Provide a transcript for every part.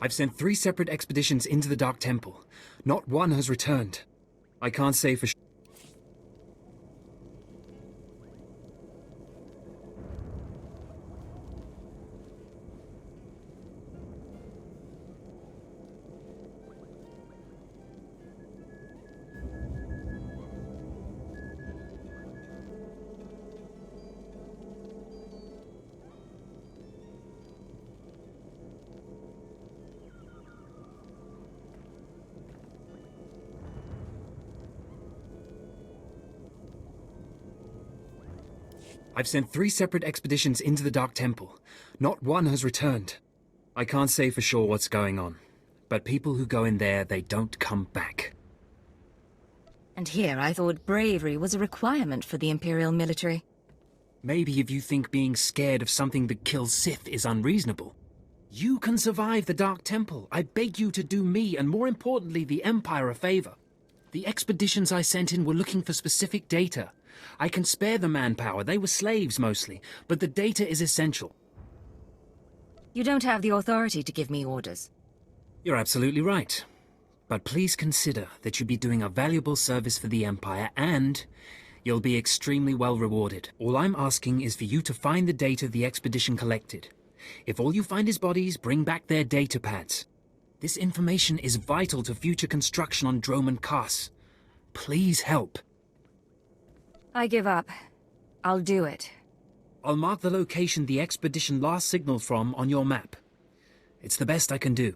I've sent 3 separate expeditions into the Dark Temple. Not one has returned. I can't say for sure. I've sent 3 separate expeditions into the Dark Temple. Not one has returned. I can't say for sure what's going on, but people who go in there, they don't come back. And here I thought bravery was a requirement for the Imperial military. Maybe if you think being scared of something that kills Sith is unreasonable. You can survive the Dark Temple. I beg you to do me, and more importantly, the Empire a favor. The expeditions I sent in were looking for specific data. I can spare the manpower, they were slaves mostly, but the data is essential. You don't have the authority to give me orders. You're absolutely right. But please consider that you'll be doing a valuable service for the Empire, and you'll be extremely well rewarded. All I'm asking is for you to find the data the expedition collected. If all you find is bodies, bring back their data pads. This information is vital to future construction on Droman Kaas. Please help. I give up. I'll do it. I'll mark the location the expedition last signaled from on your map. It's the best I can do.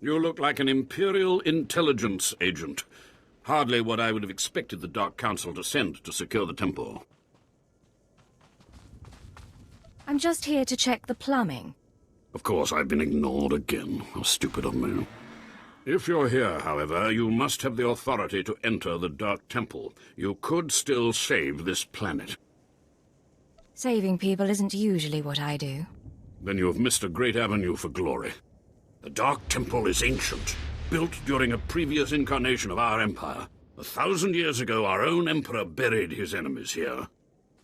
You look like an Imperial intelligence agent. Hardly what I would have expected the Dark Council to send to secure the temple. I'm just here to check the plumbing. Of course, I've been ignored again. How stupid of me. If you're here, however, you must have the authority to enter the Dark Temple. You could still save this planet. Saving people isn't usually what I do. Then you have missed a great avenue for glory. The Dark Temple is ancient, built during a previous incarnation of our empire. 1,000 years ago, our own emperor buried his enemies here.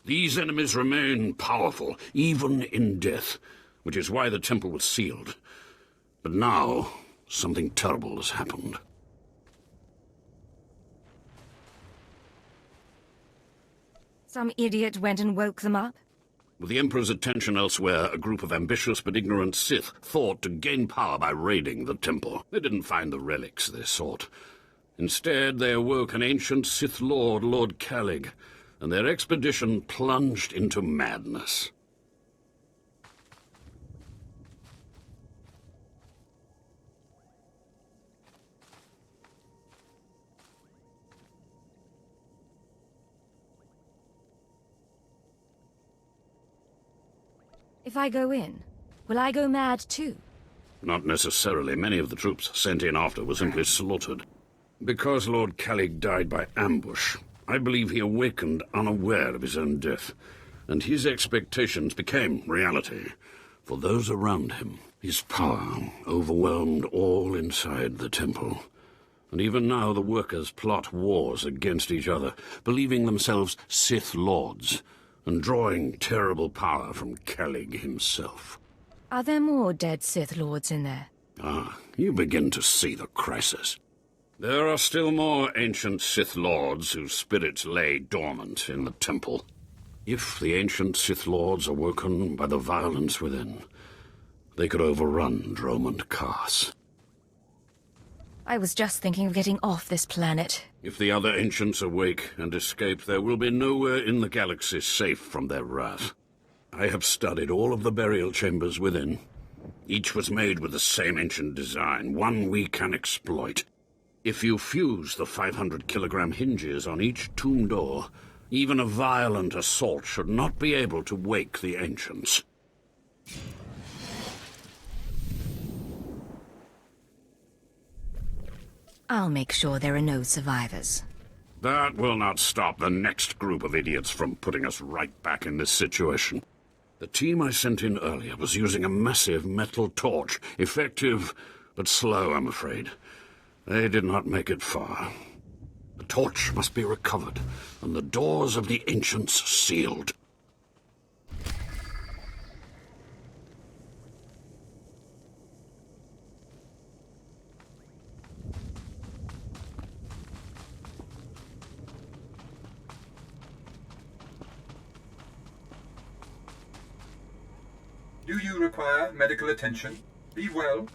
These enemies remain powerful, even in death, which is why the temple was sealed. But now, something terrible has happened. Some idiot went and woke them up? With the Emperor's attention elsewhere, a group of ambitious but ignorant Sith thought to gain power by raiding the temple. They didn't find the relics they sought. Instead, they awoke an ancient Sith Lord, Lord Calig, and their expedition plunged into madness. If I go in, will I go mad too? Not necessarily. Many of the troops sent in after were simply slaughtered. Because Lord Calig died by ambush, I believe he awakened unaware of his own death, and his expectations became reality for those around him. His power overwhelmed all inside the temple, and even now the workers plot wars against each other, believing themselves Sith Lords, and drawing terrible power from Calig himself. Are there more dead Sith Lords in there? Ah, you begin to see the crisis. There are still more ancient Sith Lords whose spirits lay dormant in the temple. If the ancient Sith Lords are woken by the violence within, they could overrun Droman Kaas. I was just thinking of getting off this planet. If the other ancients awake and escape, there will be nowhere in the galaxy safe from their wrath. I have studied all of the burial chambers within. Each was made with the same ancient design, one we can exploit. If you fuse the 500-kilogram hinges on each tomb door, Even a violent assault should not be able to wake the ancients. I'll make sure there are no survivors. That will not stop the next group of idiots from putting us right back in this situation. The team I sent in earlier was using a massive metal torch. Effective, but slow, I'm afraid. They did not make it far. The torch must be recovered, and the doors of the ancients sealed. Do you require medical attention? Be well.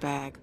Bag.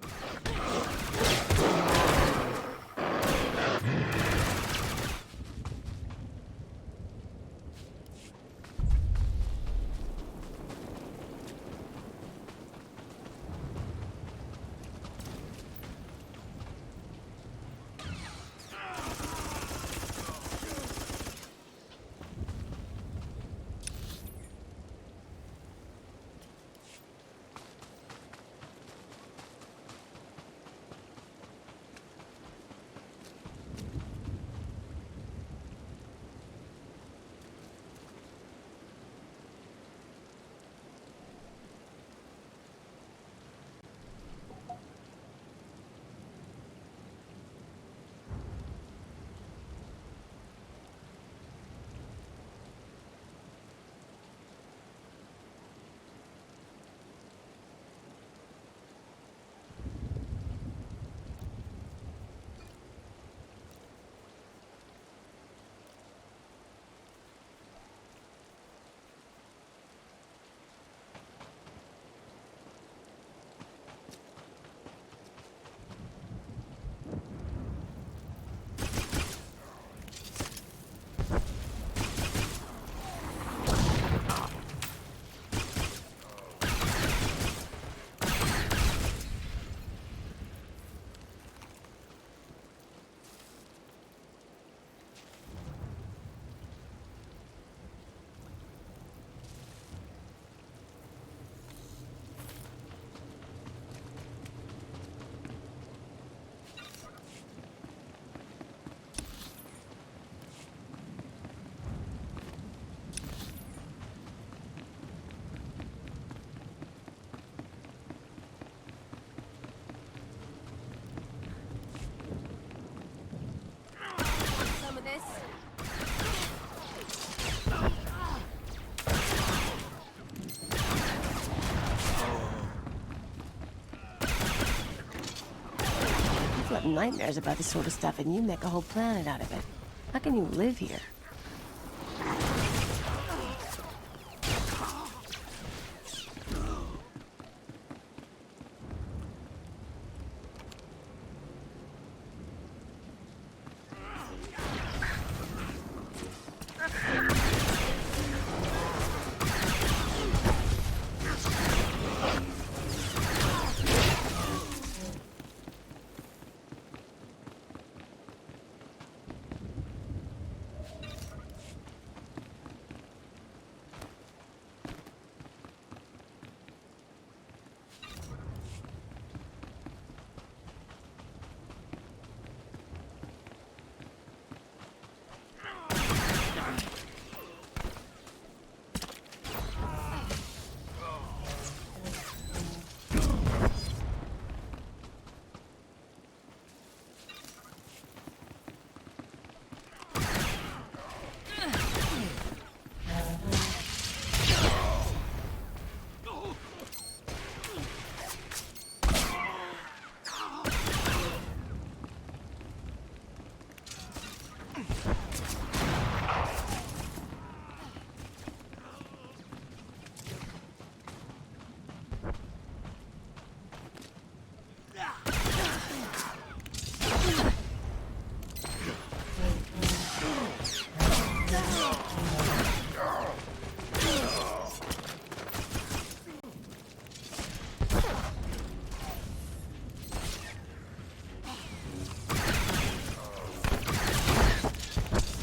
having nightmares about this sort of stuff and you make a whole planet out of it. How can you live here?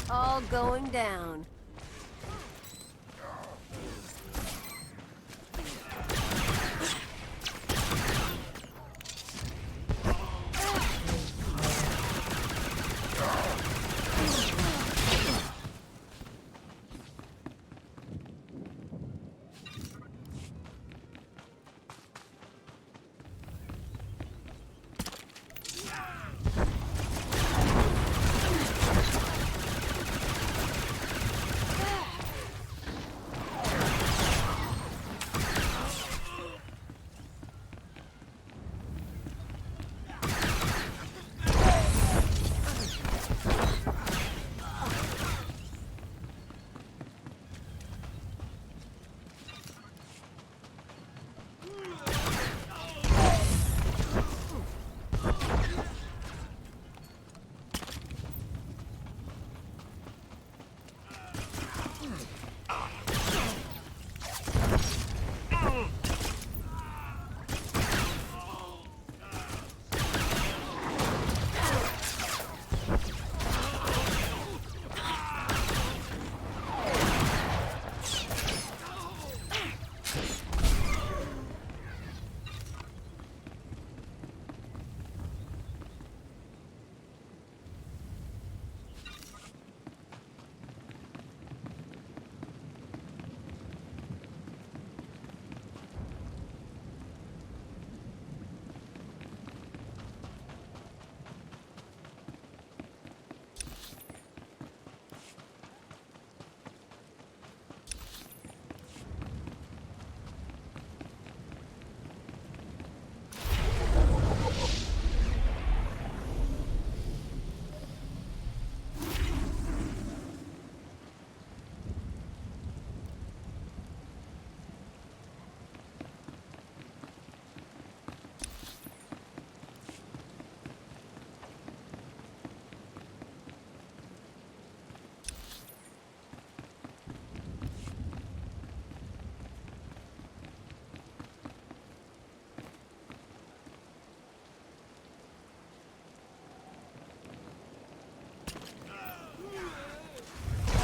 All going down.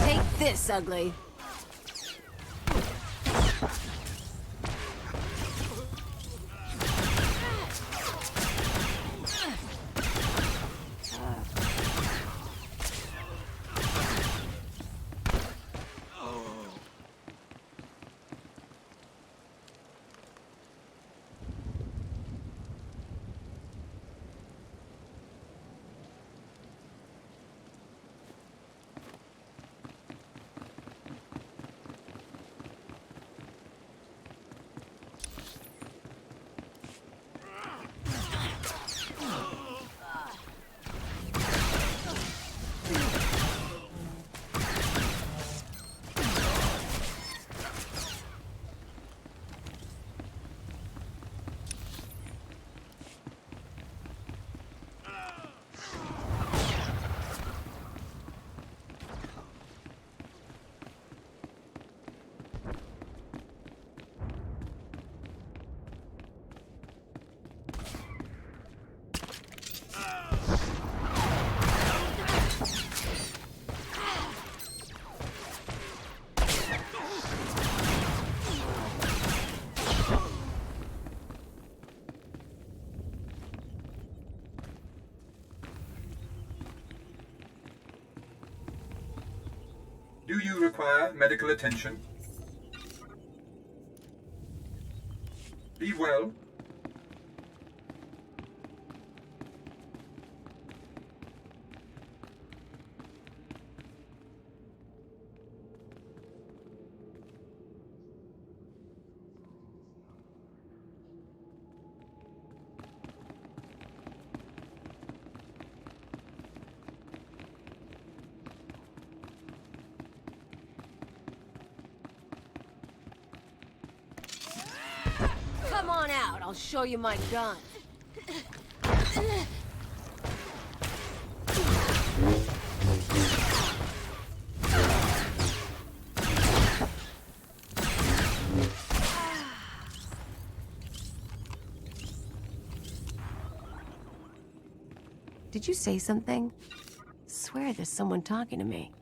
Take this, ugly. Do you require medical attention? Be well. Come on out, I'll show you my gun. Did you say something? Swear there's someone talking to me.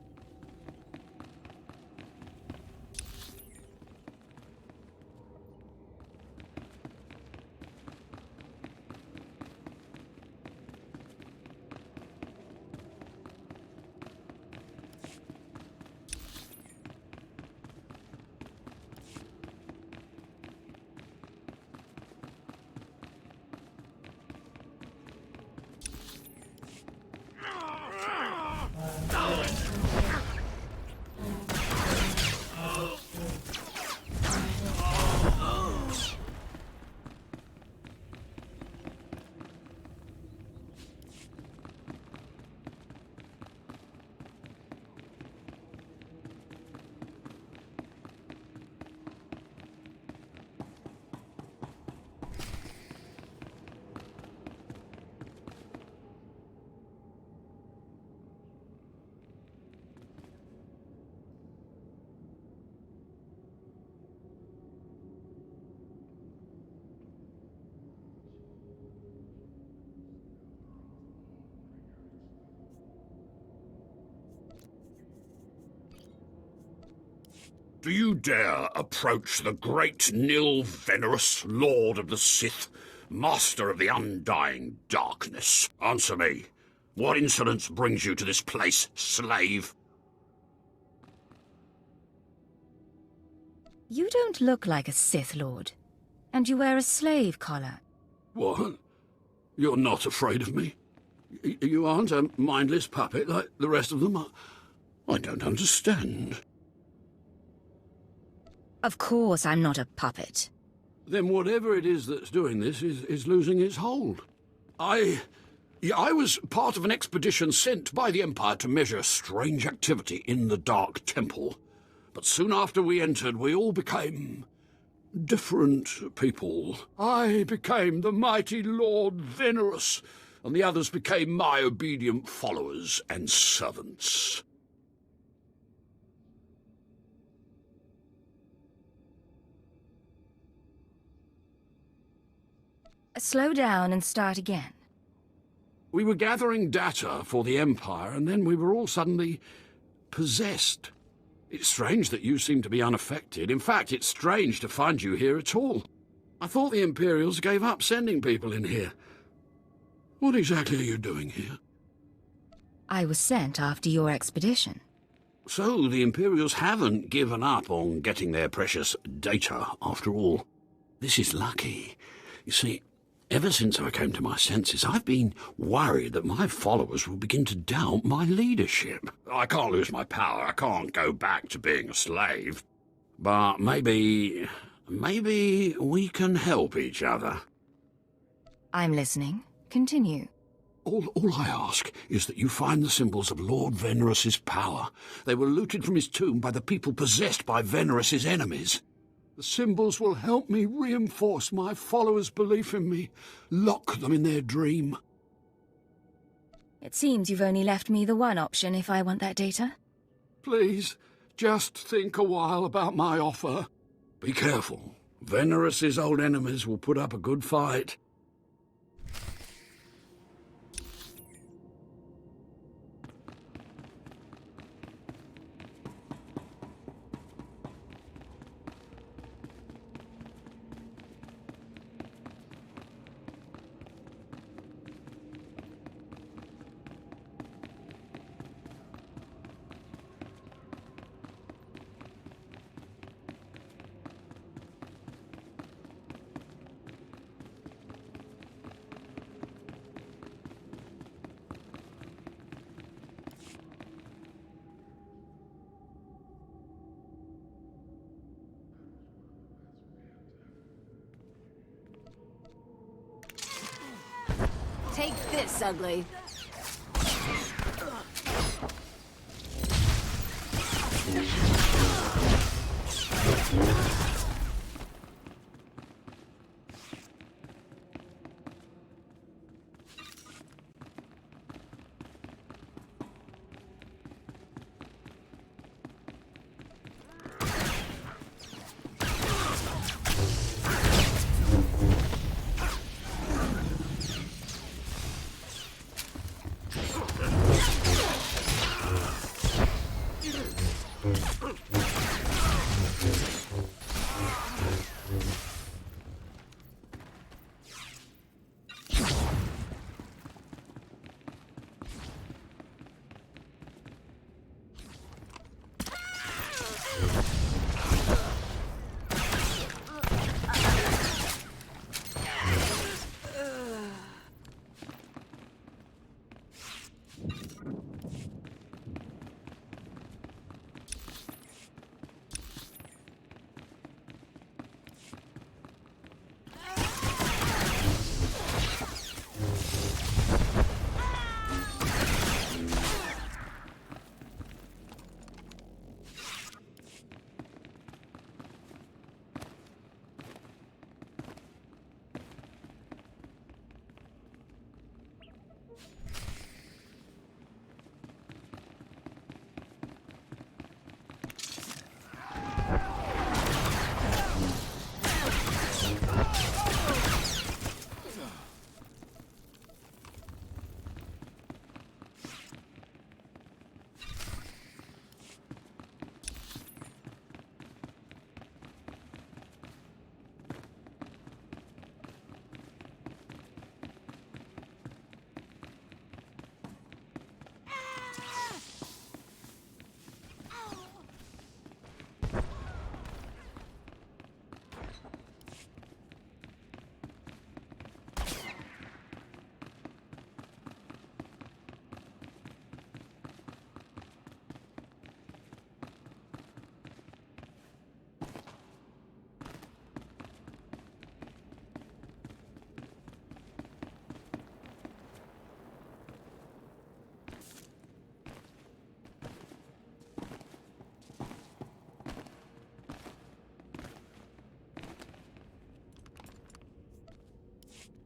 Do you dare approach the great Nil Venerus, Lord of the Sith, Master of the Undying Darkness? Answer me. What insolence brings you to this place, slave? You don't look like a Sith Lord. And you wear a slave collar. What? You're not afraid of me? You aren't a mindless puppet like the rest of them? I don't understand. Of course I'm not a puppet. Then whatever it is that's doing this is losing its hold. I was part of an expedition sent by the Empire to measure strange activity in the Dark Temple. But soon after we entered, we all became different people. I became the mighty Lord Venerus, and the others became my obedient followers and servants. Slow down and start again. We were gathering data for the Empire, and then we were all suddenly possessed. It's strange that you seem to be unaffected. In fact, it's strange to find you here at all. I thought the Imperials gave up sending people in here. What exactly are you doing here? I was sent after your expedition. So the Imperials haven't given up on getting their precious data, after all. This is lucky. You see, ever since I came to my senses, I've been worried that my followers will begin to doubt my leadership. I can't lose my power. I can't go back to being a slave. But maybe we can help each other. I'm listening. Continue. All I ask is that you find the symbols of Lord Venerus's power. They were looted from his tomb by the people possessed by Venerus's enemies. The symbols will help me reinforce my followers' belief in me, lock them in their dream. It seems you've only left me the one option if I want that data. Please, just think a while about my offer. Be careful. Venerus's old enemies will put up a good fight. Take this, ugly.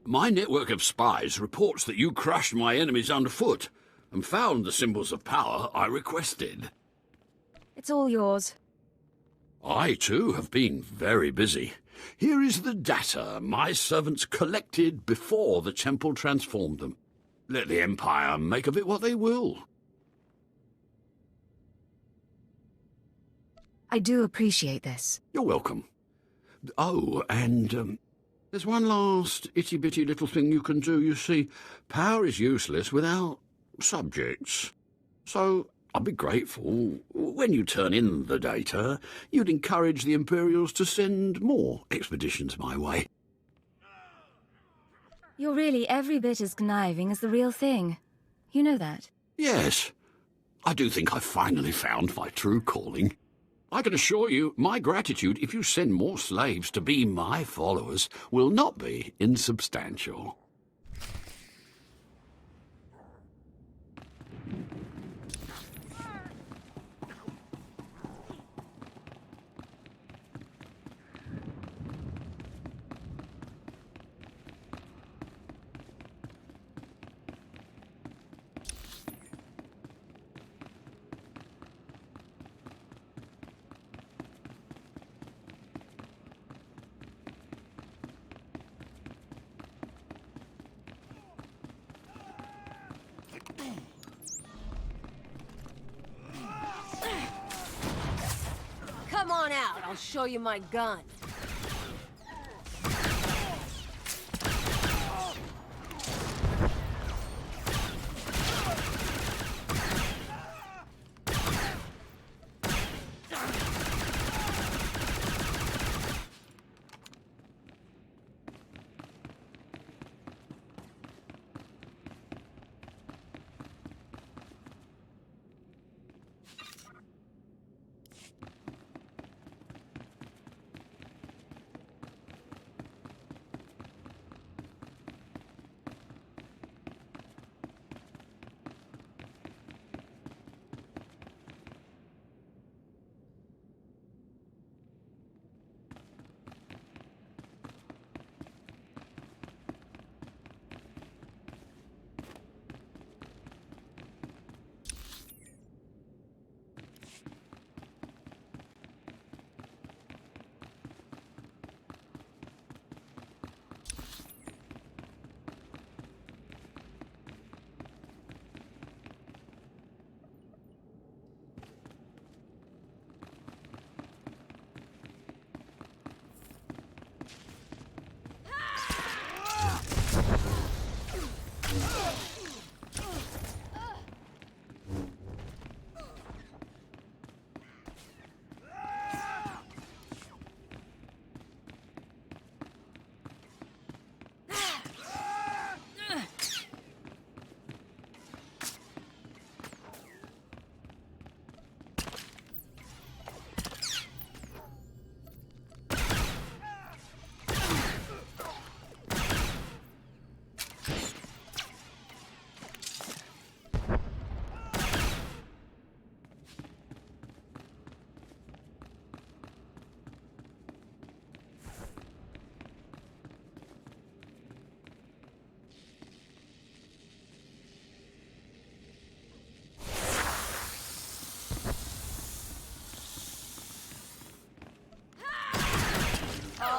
My network of spies reports that you crushed my enemies underfoot and found the symbols of power I requested. It's all yours. I, too, have been very busy. Here is the data my servants collected before the temple transformed them. Let the Empire make of it what they will. I do appreciate this. You're welcome. Oh, and there's one last itty-bitty little thing you can do. You see, power is useless without subjects. So I'd be grateful when you turn in the data, you'd encourage the Imperials to send more expeditions my way. You're really every bit as conniving as the real thing. You know that. Yes, I do think I've finally found my true calling. I can assure you, my gratitude if you send more slaves to be my followers will not be insubstantial. Come on out, I'll show you my gun.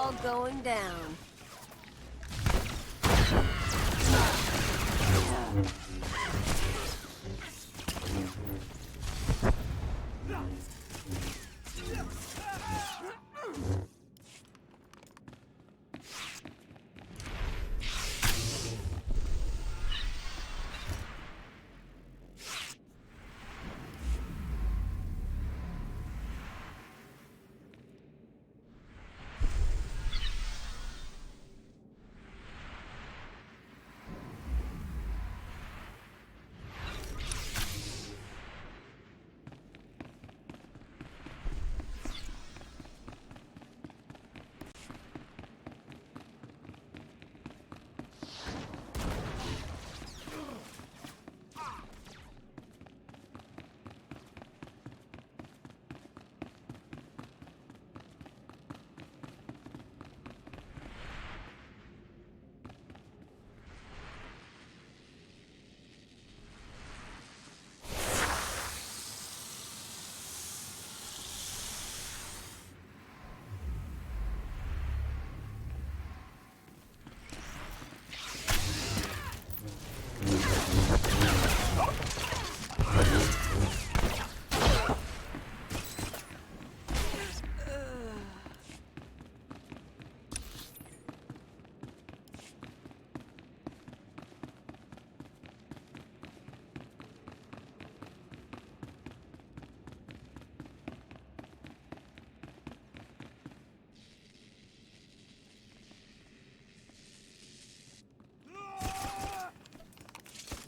all going down.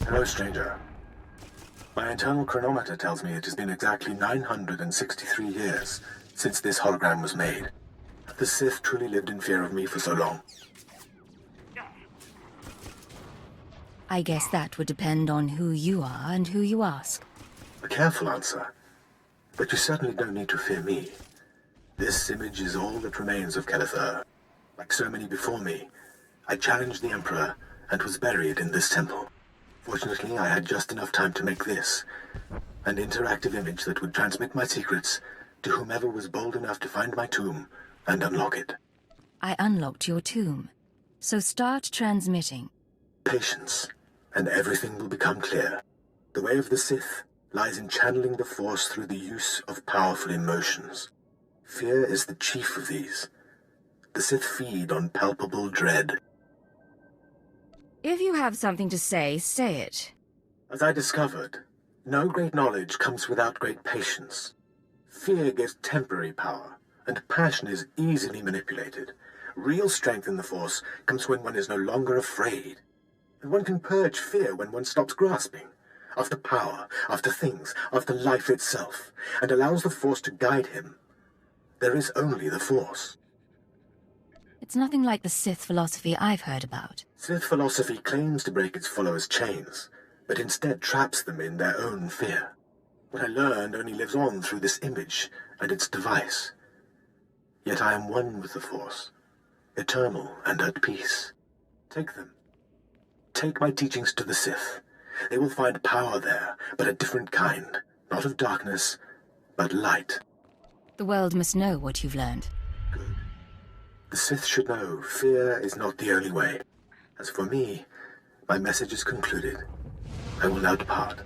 Hello, stranger. My internal chronometer tells me it has been exactly 963 years since this hologram was made. Have the Sith truly lived in fear of me for so long? I guess that would depend on who you are and who you ask. A careful answer. But you certainly don't need to fear me. This image is all that remains of Kelethur. Like so many before me, I challenged the Emperor and was buried in this temple. Fortunately, I had just enough time to make this, an interactive image that would transmit my secrets to whomever was bold enough to find my tomb and unlock it. I unlocked your tomb. So start transmitting. Patience, and everything will become clear. The way of the Sith lies in channeling the Force through the use of powerful emotions. Fear is the chief of these. The Sith feed on palpable dread. If you have something to say it. As I discovered, no great knowledge comes without great patience. Fear gives temporary power, and passion is easily manipulated. Real strength in the Force comes when one is no longer afraid. And one can purge fear when one stops grasping, after power, after things, after life itself, and allows the Force to guide him. There is only the Force. It's nothing like the Sith philosophy I've heard about. Sith philosophy claims to break its followers' chains, but instead traps them in their own fear. What I learned only lives on through this image and its device. Yet I am one with the Force, eternal and at peace. Take them. Take my teachings to the Sith. They will find power there, but a different kind. Not of darkness, but light. The world must know what you've learned. Good. The Sith should know fear is not the only way. As for me, my message is concluded. I will now depart.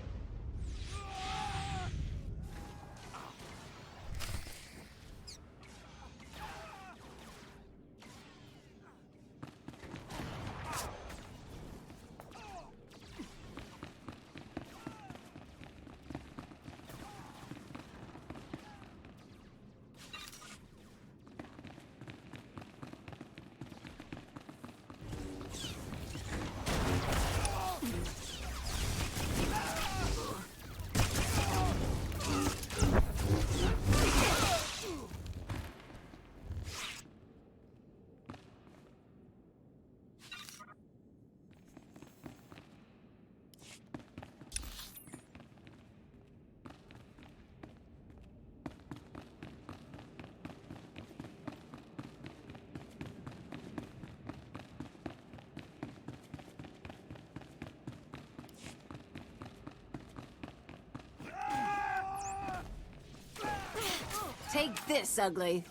Take this, ugly.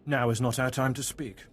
Now is not our time to speak.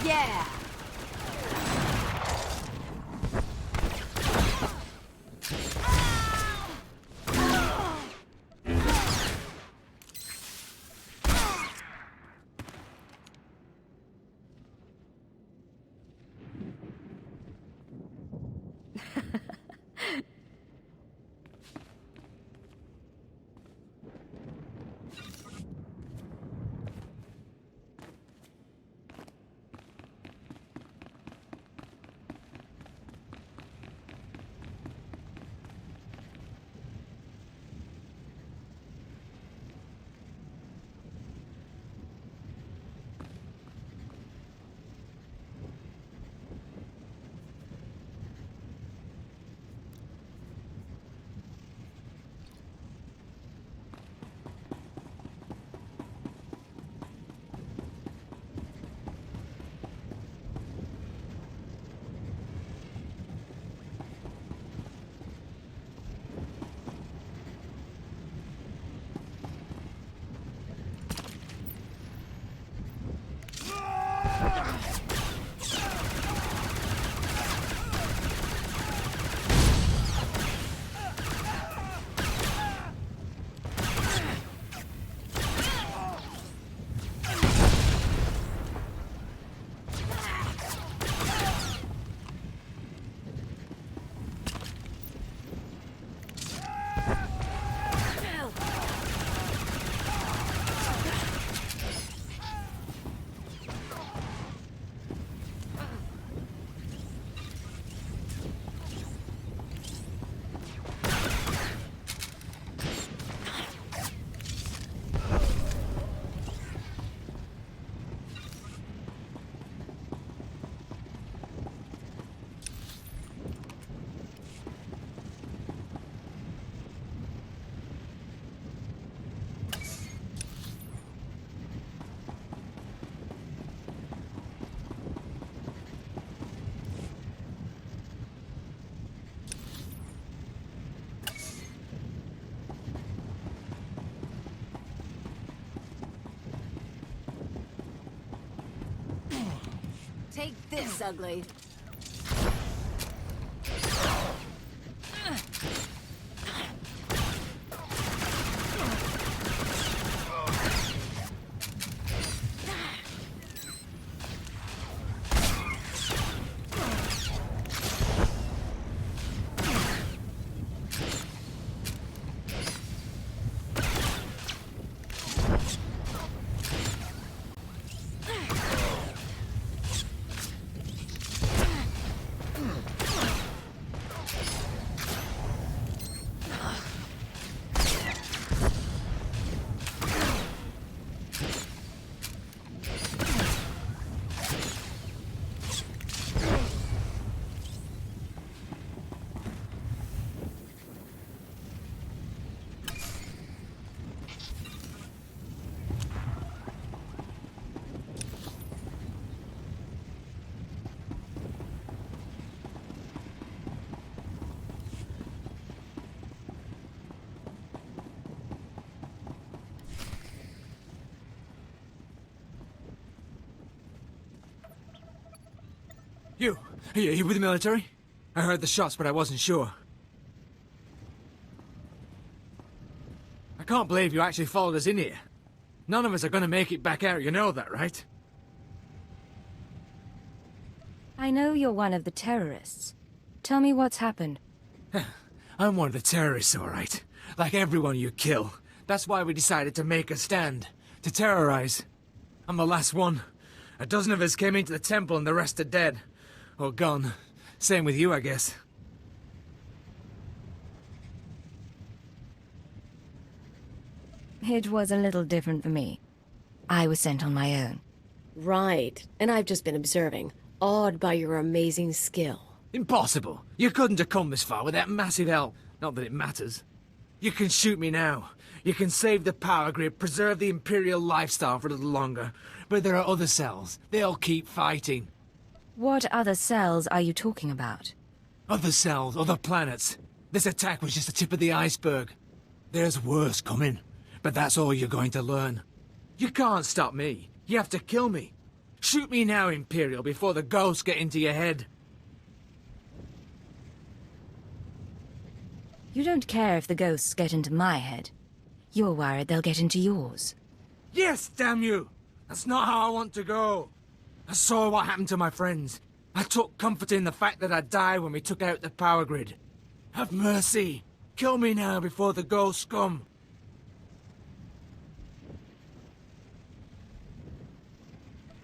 Yeah! Take this, ugly. You with the military? I heard the shots, but I wasn't sure. I can't believe you actually followed us in here. None of us are gonna make it back out, you know that, right? I know you're one of the terrorists. Tell me what's happened. I'm one of the terrorists, all right. Like everyone you kill. That's why we decided to make a stand. To terrorize. I'm the last one. A dozen of us came into the temple and the rest are dead. Or gone. Same with you, I guess. It was a little different for me. I was sent on my own. Right. And I've just been observing, awed by your amazing skill. Impossible. You couldn't have come this far without massive help. Not that it matters. You can shoot me now. You can save the power grid, preserve the Imperial lifestyle for a little longer. But there are other cells. They'll keep fighting. What other cells are you talking about? Other cells, other planets. This attack was just the tip of the iceberg. There's worse coming. But that's all you're going to learn. You can't stop me. You have to kill me. Shoot me now, Imperial, before the ghosts get into your head. You don't care if the ghosts get into my head. You're worried they'll get into yours. Yes, damn you! That's not how I want to go. I saw what happened to my friends. I took comfort in the fact that I'd die when we took out the power grid. Have mercy. Kill me now before the ghosts come.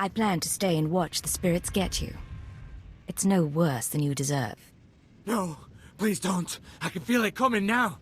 I plan to stay and watch the spirits get you. It's no worse than you deserve. No, please don't. I can feel it coming now.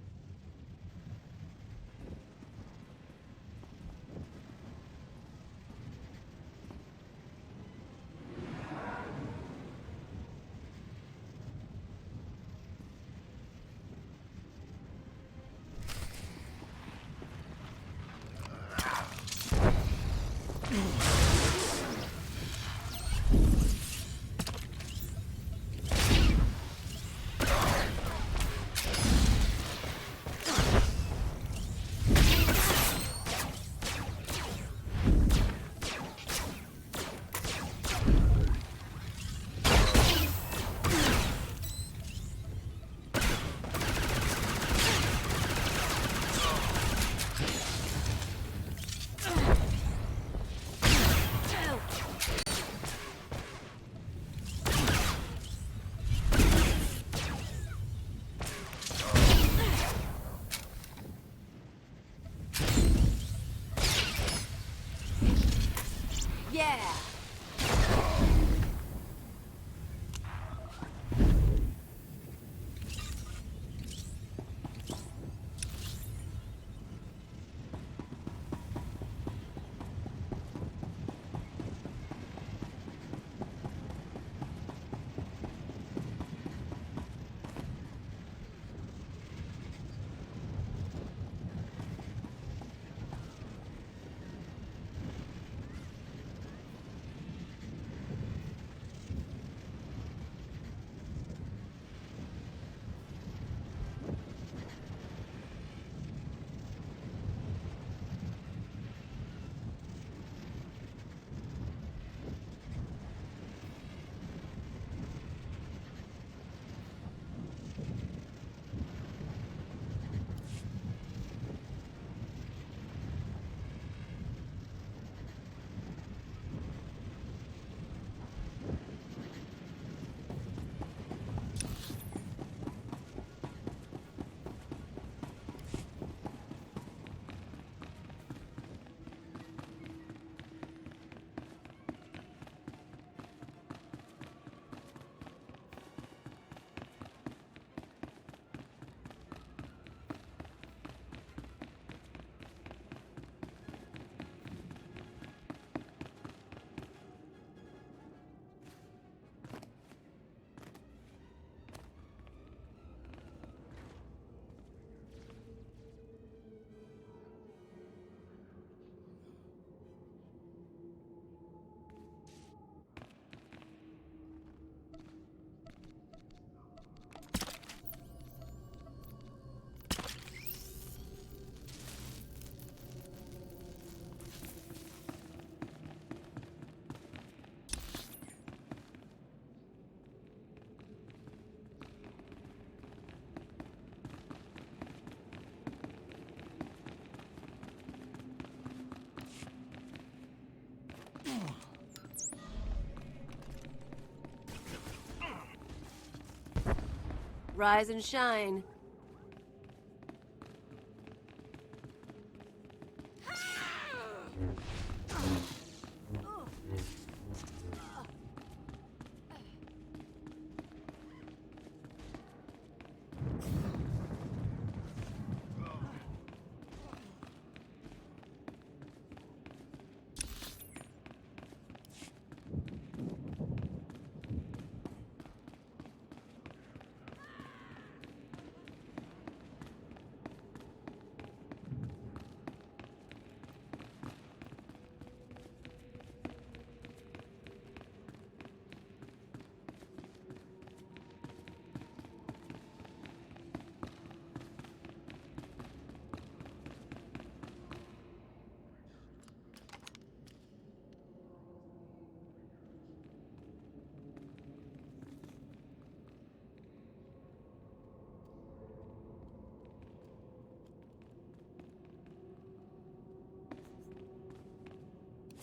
Rise and shine.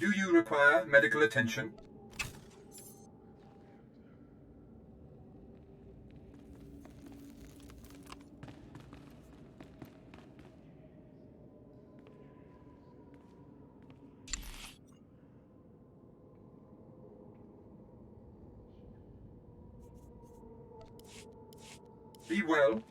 Do you require medical attention? Be well.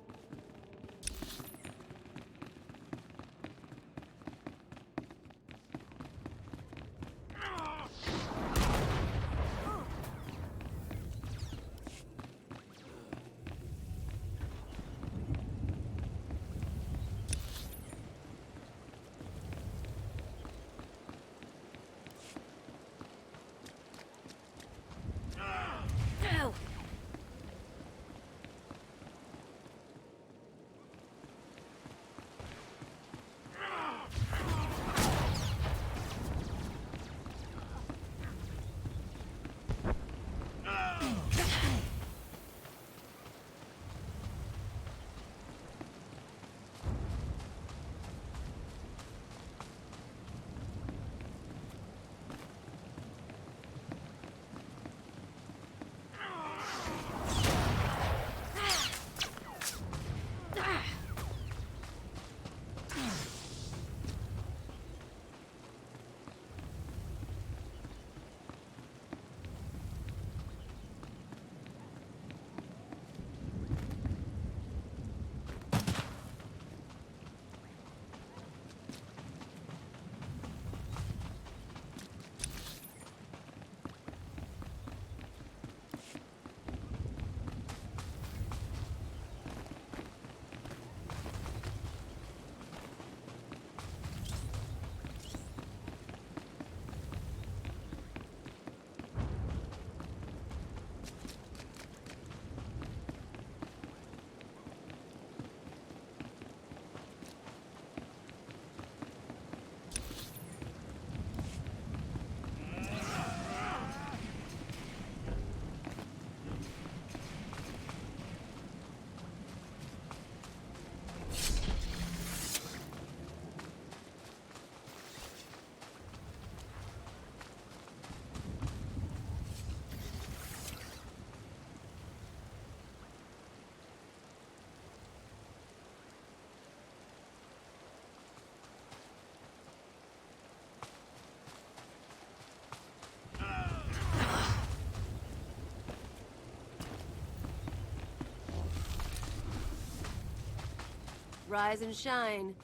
Rise and shine.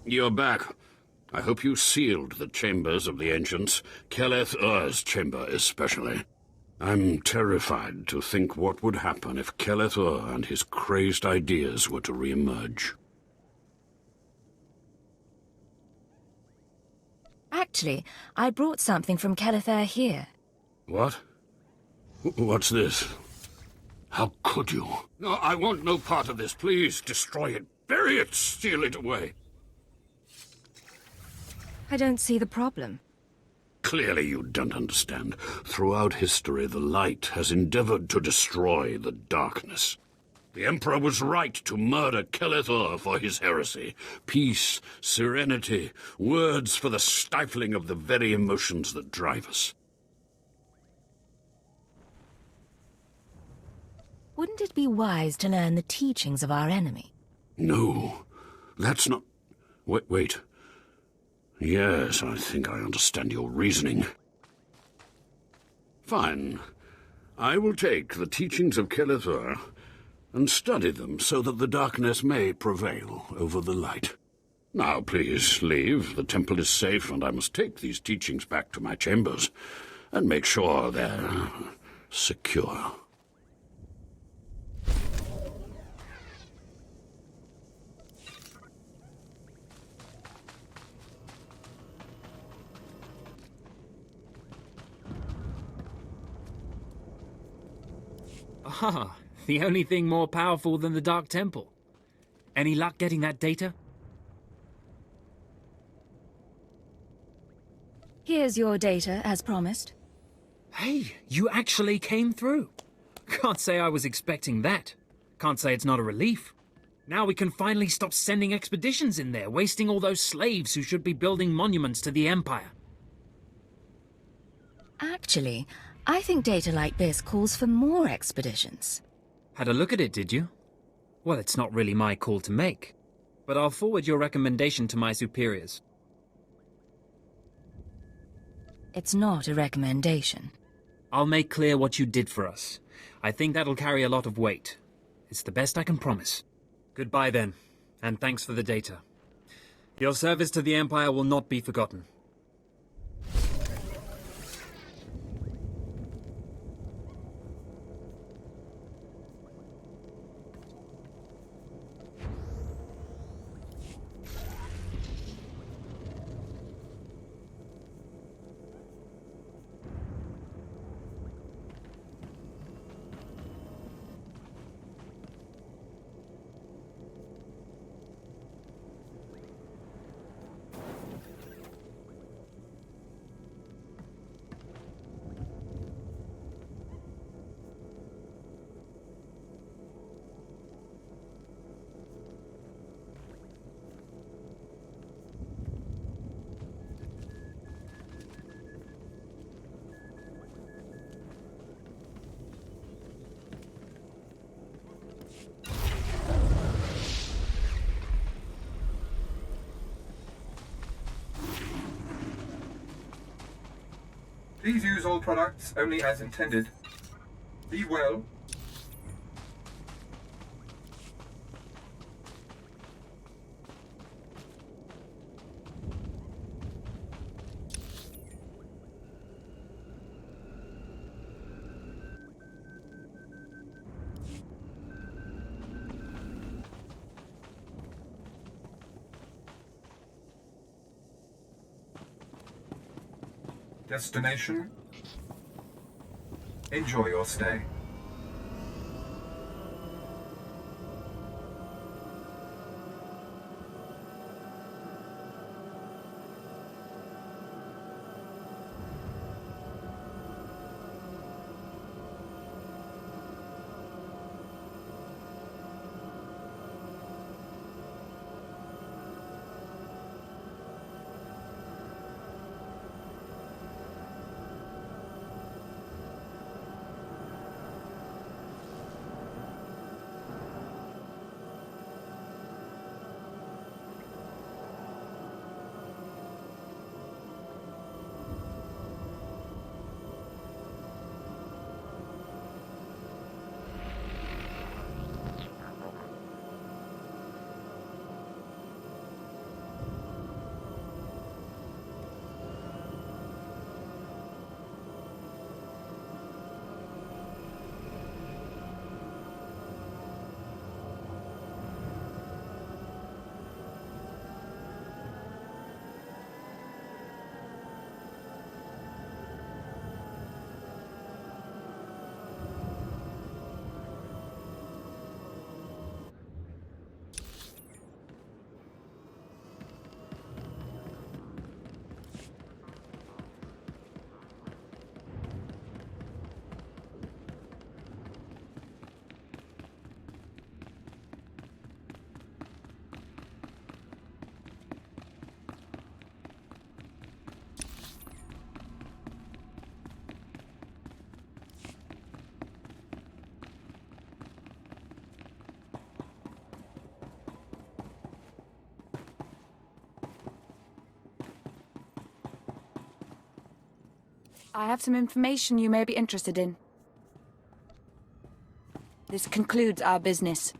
You're back. I hope you sealed the chambers of the ancients, SWTOR's chamber especially. I'm terrified to think what would happen if SWTOR and his crazed ideas were to re-emerge. Actually, I brought something from SWTOR here. What? What's this? How could you? No, I want no part of this. Please, destroy it. Bury it. Steal it away. I don't see the problem. Clearly you don't understand. Throughout history, the light has endeavored to destroy the darkness. The Emperor was right to murder SWTOR for his heresy. Peace, serenity, words for the stifling of the very emotions that drive us. Wouldn't it be wise to learn the teachings of our enemy? No, that's not... Wait. Yes, I think I understand your reasoning. Fine. I will take the teachings of SWTOR and study them so that the darkness may prevail over the light. Now, please, leave. The temple is safe, and I must take these teachings back to my chambers and make sure they're secure. Ah, the only thing more powerful than the Dark Temple. Any luck getting that data? Here's your data, as promised. Hey, you actually came through. Can't say I was expecting that. Can't say it's not a relief. Now we can finally stop sending expeditions in there, wasting all those slaves who should be building monuments to the Empire. Actually, I think data like this calls for more expeditions. Had a look at it, did you? Well, it's not really my call to make, but I'll forward your recommendation to my superiors. It's not a recommendation. I'll make clear what you did for us. I think that'll carry a lot of weight. It's the best I can promise. Goodbye then, and thanks for the data. Your service to the Empire will not be forgotten. Please use all products only as intended. Be well. Destination. Enjoy your stay. I have some information you may be interested in. This concludes our business.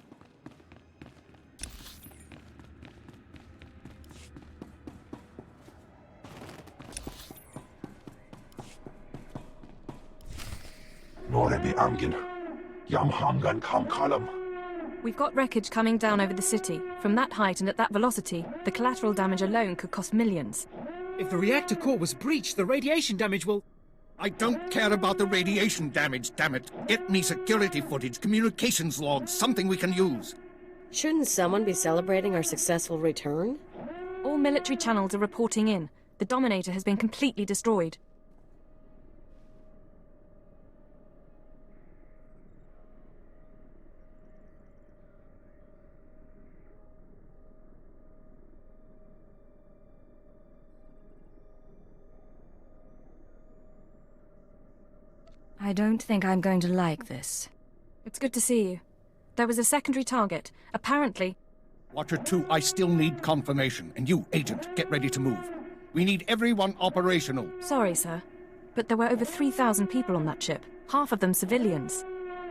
We've got wreckage coming down over the city. From that height and at that velocity, the collateral damage alone could cost millions. If the reactor core was breached, the radiation damage will... I don't care about the radiation damage, damn it. Get me security footage, communications logs, something we can use. Shouldn't someone be celebrating our successful return? All military channels are reporting in. The Dominator has been completely destroyed. I don't think I'm going to like this. It's good to see you. There was a secondary target. Apparently... Watcher 2, I still need confirmation. And you, Agent, get ready to move. We need everyone operational. Sorry, sir. But there were over 3,000 people on that ship. Half of them civilians.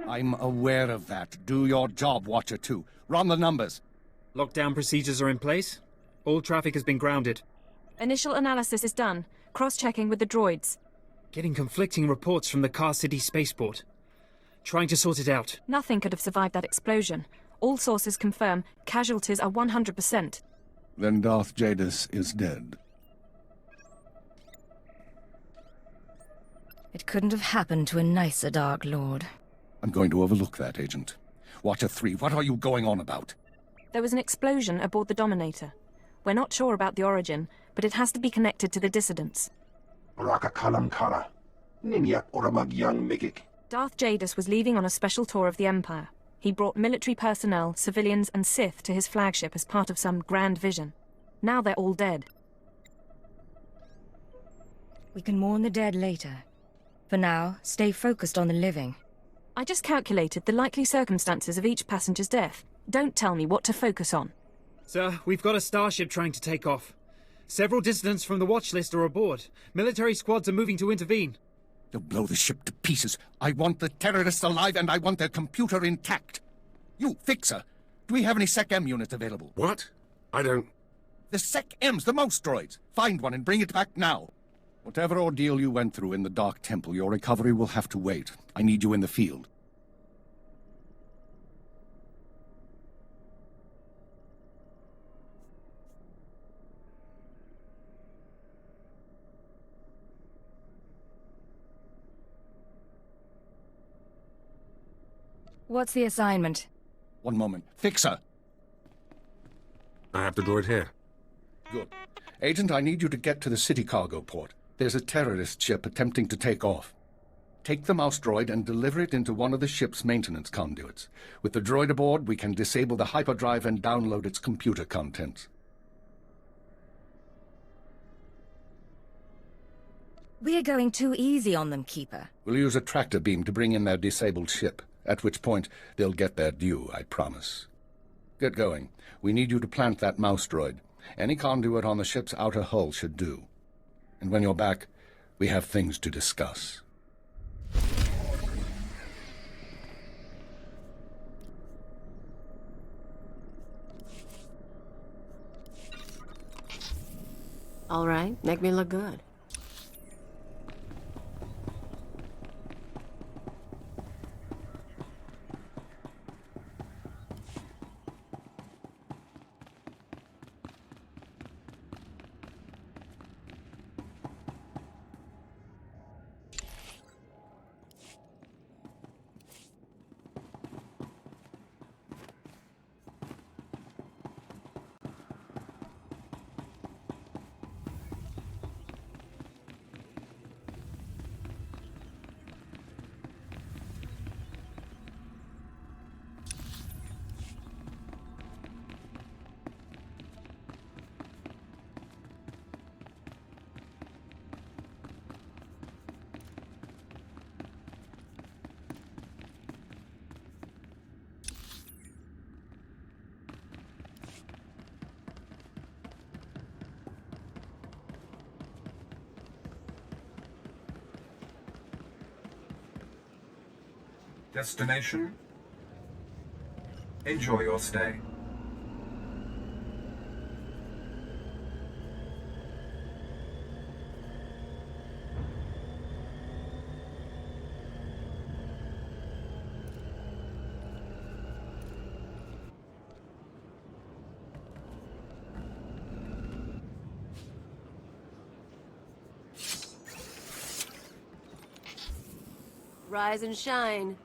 I'm aware of that. Do your job, Watcher 2. Run the numbers. Lockdown procedures are in place. All traffic has been grounded. Initial analysis is done. Cross-checking with the droids. Getting conflicting reports from the Car City spaceport. Trying to sort it out. Nothing could have survived that explosion. All sources confirm casualties are 100%. Then Darth Jadis is dead. It couldn't have happened to a nicer Dark Lord. I'm going to overlook that, Agent. Watcher 3, what are you going on about? There was an explosion aboard the Dominator. We're not sure about the origin, but it has to be connected to the dissidents. Darth Jadis was leaving on a special tour of the Empire. He brought military personnel, civilians, and Sith to his flagship as part of some grand vision. Now they're all dead. We can mourn the dead later. For now, stay focused on the living. I just calculated the likely circumstances of each passenger's death. Don't tell me what to focus on. Sir, we've got a starship trying to take off. Several dissidents from the watch list are aboard. Military squads are moving to intervene. They'll blow the ship to pieces. I want the terrorists alive and I want their computer intact. You, Fixer, do we have any Sec-M units available? What? I don't... The Sec-Ms, the mouse droids. Find one and bring it back now. Whatever ordeal you went through in the Dark Temple, your recovery will have to wait. I need you in the field. What's the assignment? One moment. Fixer! I have the droid here. Good. Agent, I need you to get to the city cargo port. There's a terrorist ship attempting to take off. Take the mouse droid and deliver it into one of the ship's maintenance conduits. With the droid aboard, we can disable the hyperdrive and download its computer contents. We're going too easy on them, Keeper. We'll use a tractor beam to bring in their disabled ship, at which point they'll get their due, I promise. Get going. We need you to plant that mouse droid. Any conduit on the ship's outer hull should do. And when you're back, we have things to discuss. All right, make me look good. Destination. Enjoy your stay. Rise and shine.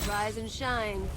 Rise and shine.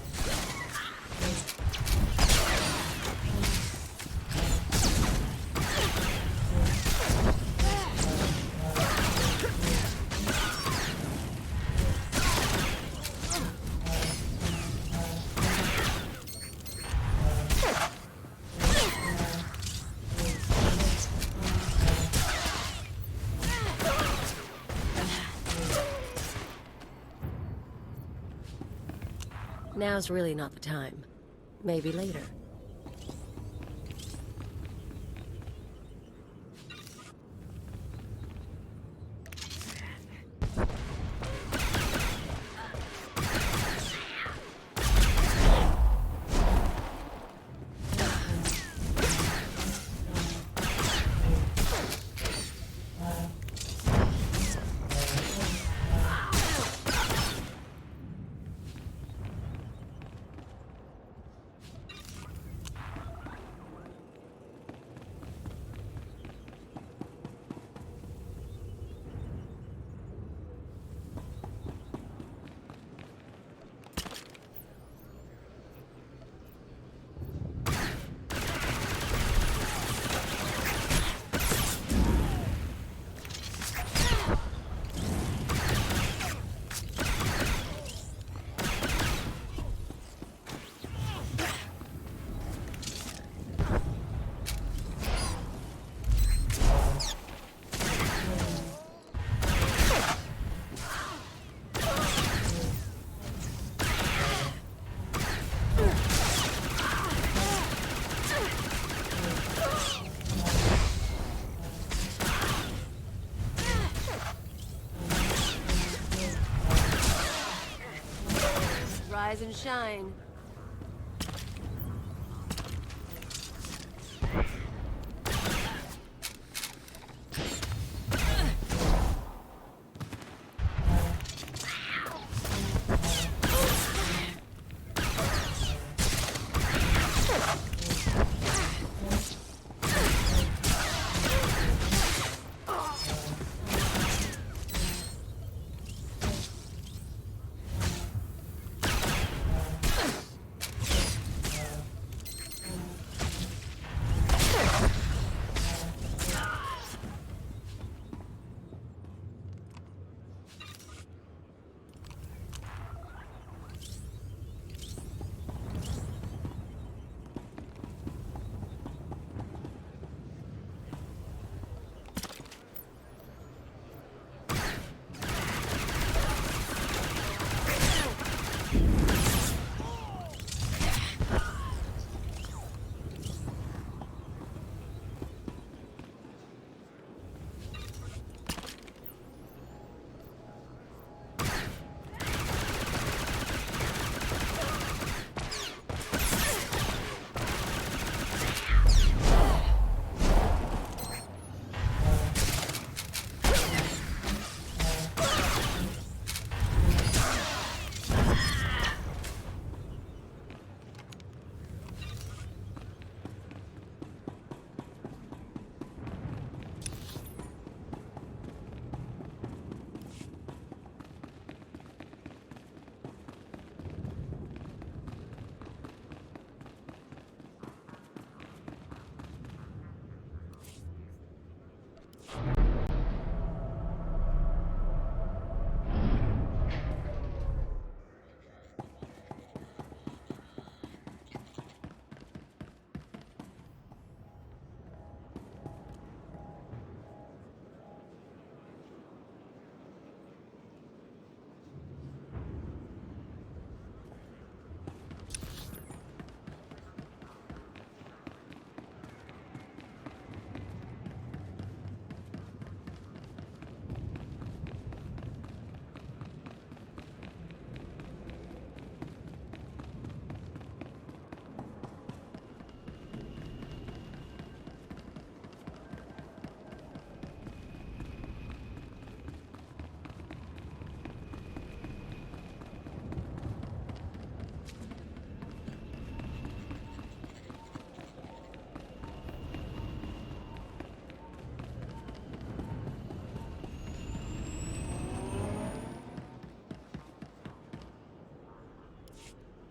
Now's really not the time. Maybe later. Rise and shine.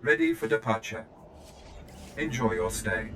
Ready for departure. Enjoy your stay.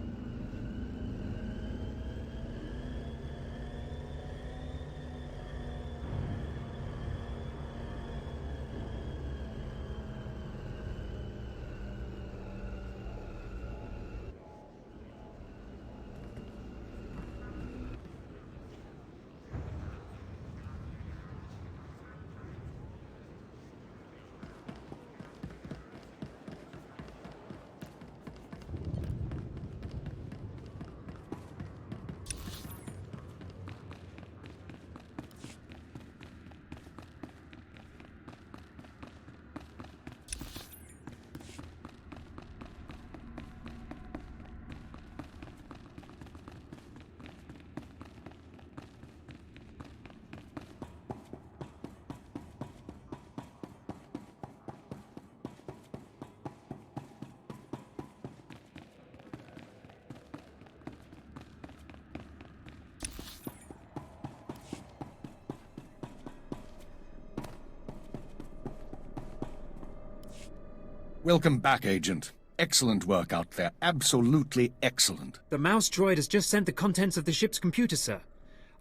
Welcome back, Agent. Excellent work out there. Absolutely excellent. The mouse droid has just sent the contents of the ship's computer, sir.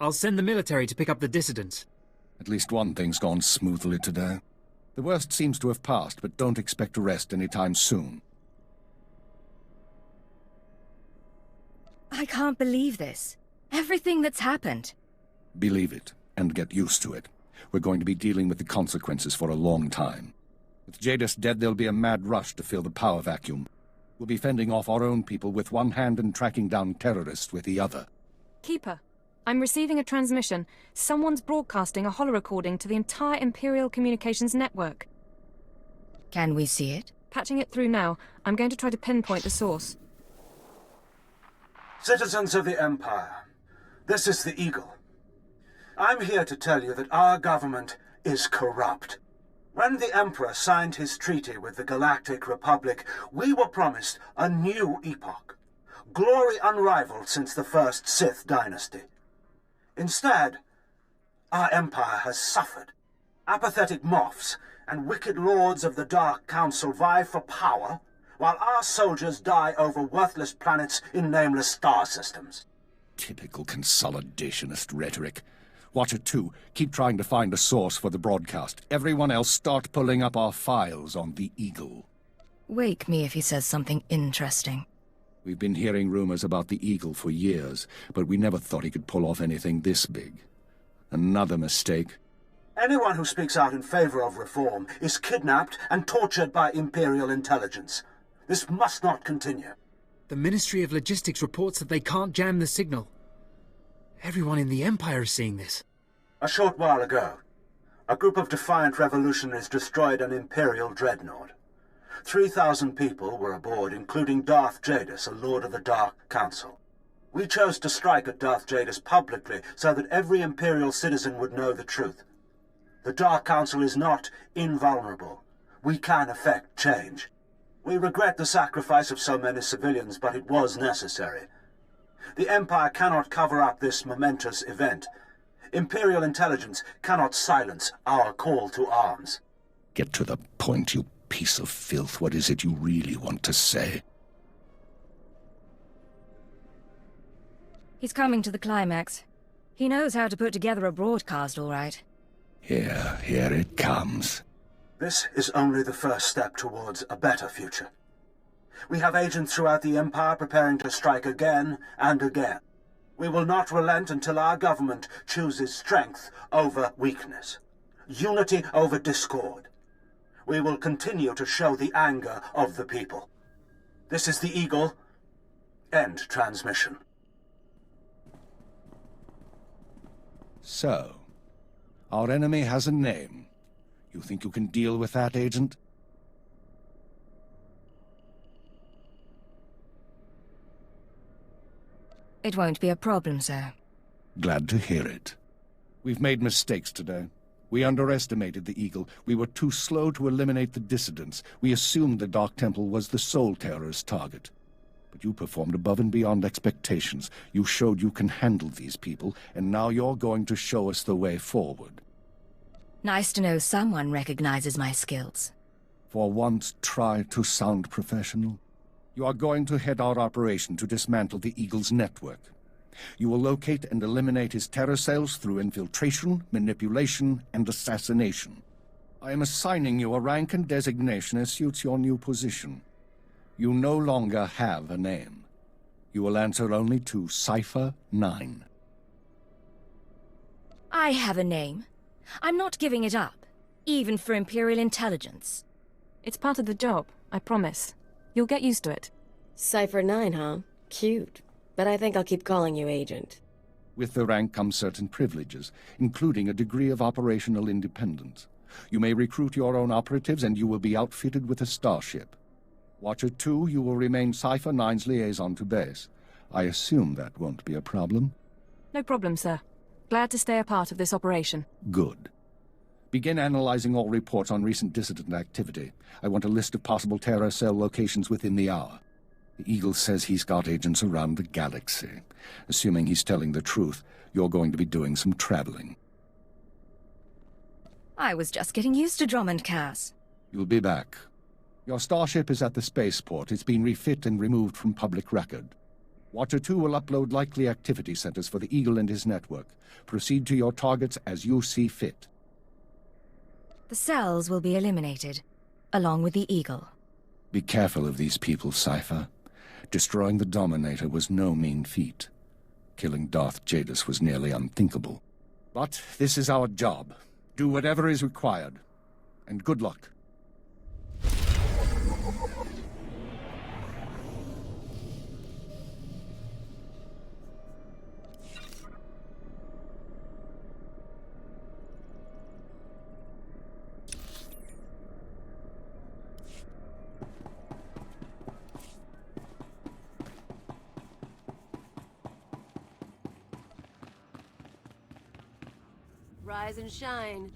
I'll send the military to pick up the dissidents. At least one thing's gone smoothly today. The worst seems to have passed, but don't expect to rest anytime soon. I can't believe this. Everything that's happened. Believe it, and get used to it. We're going to be dealing with the consequences for a long time. With Jadis dead, there'll be a mad rush to fill the power vacuum. We'll be fending off our own people with one hand and tracking down terrorists with the other. Keeper, I'm receiving a transmission. Someone's broadcasting a holo-recording to the entire Imperial Communications network. Can we see it? Patching it through now. I'm going to try to pinpoint the source. Citizens of the Empire, this is the Eagle. I'm here to tell you that our government is corrupt. When the Emperor signed his treaty with the Galactic Republic, we were promised a new epoch. Glory unrivaled since the first Sith dynasty. Instead, our empire has suffered. Apathetic moffs and wicked lords of the Dark Council vie for power, while our soldiers die over worthless planets in nameless star systems. Typical consolidationist rhetoric. Watcher 2, keep trying to find a source for the broadcast. Everyone else start pulling up our files on the Eagle. Wake me if he says something interesting. We've been hearing rumors about the Eagle for years, but we never thought he could pull off anything this big. Another mistake. Anyone who speaks out in favor of reform is kidnapped and tortured by Imperial intelligence. This must not continue. The Ministry of Logistics reports that they can't jam the signal. Everyone in the Empire is seeing this. A short while ago, a group of defiant revolutionaries destroyed an Imperial dreadnought. 3,000 people were aboard, including Darth Jadis, a Lord of the Dark Council. We chose to strike at Darth Jadis publicly so that every Imperial citizen would know the truth. The Dark Council is not invulnerable. We can effect change. We regret the sacrifice of so many civilians, but it was necessary. The Empire cannot cover up this momentous event. Imperial intelligence cannot silence our call to arms. Get to the point, you piece of filth. What is it you really want to say? He's coming to the climax. He knows how to put together a broadcast, all right. Here it comes. This is only the first step towards a better future. We have agents throughout the Empire preparing to strike again and again. We will not relent until our government chooses strength over weakness, unity over discord. We will continue to show the anger of the people. This is the Eagle. End transmission. So, our enemy has a name. You think you can deal with that, Agent? It won't be a problem, sir. Glad to hear it. We've made mistakes today. We underestimated the Eagle. We were too slow to eliminate the dissidents. We assumed the Dark Temple was the sole terrorist target. But you performed above and beyond expectations. You showed you can handle these people, and now you're going to show us the way forward. Nice to know someone recognizes my skills. For once, try to sound professional. You are going to head our operation to dismantle the Eagle's network. You will locate and eliminate his terror cells through infiltration, manipulation, and assassination. I am assigning you a rank and designation as suits your new position. You no longer have a name. You will answer only to Cipher 9. I have a name. I'm not giving it up, even for Imperial intelligence. It's part of the job, I promise. You'll get used to it. Cipher 9, huh? Cute. But I think I'll keep calling you Agent. With the rank comes certain privileges, including a degree of operational independence. You may recruit your own operatives, and you will be outfitted with a starship. Watcher 2, you will remain Cipher 9's liaison to base. I assume that won't be a problem? No problem, sir. Glad to stay a part of this operation. Good. Begin analyzing all reports on recent dissident activity. I want a list of possible terror cell locations within the hour. The Eagle says he's got agents around the galaxy. Assuming he's telling the truth, you're going to be doing some traveling. I was just getting used to Drummond, Cass. You'll be back. Your starship is at the spaceport. It's been refit and removed from public record. Watcher 2 will upload likely activity centers for the Eagle and his network. Proceed to your targets as you see fit. The cells will be eliminated, along with the Eagle. Be careful of these people, Cipher. Destroying the Dominator was no mean feat. Killing Darth Jadis was nearly unthinkable. But this is our job. Do whatever is required. And good luck. Rise and shine.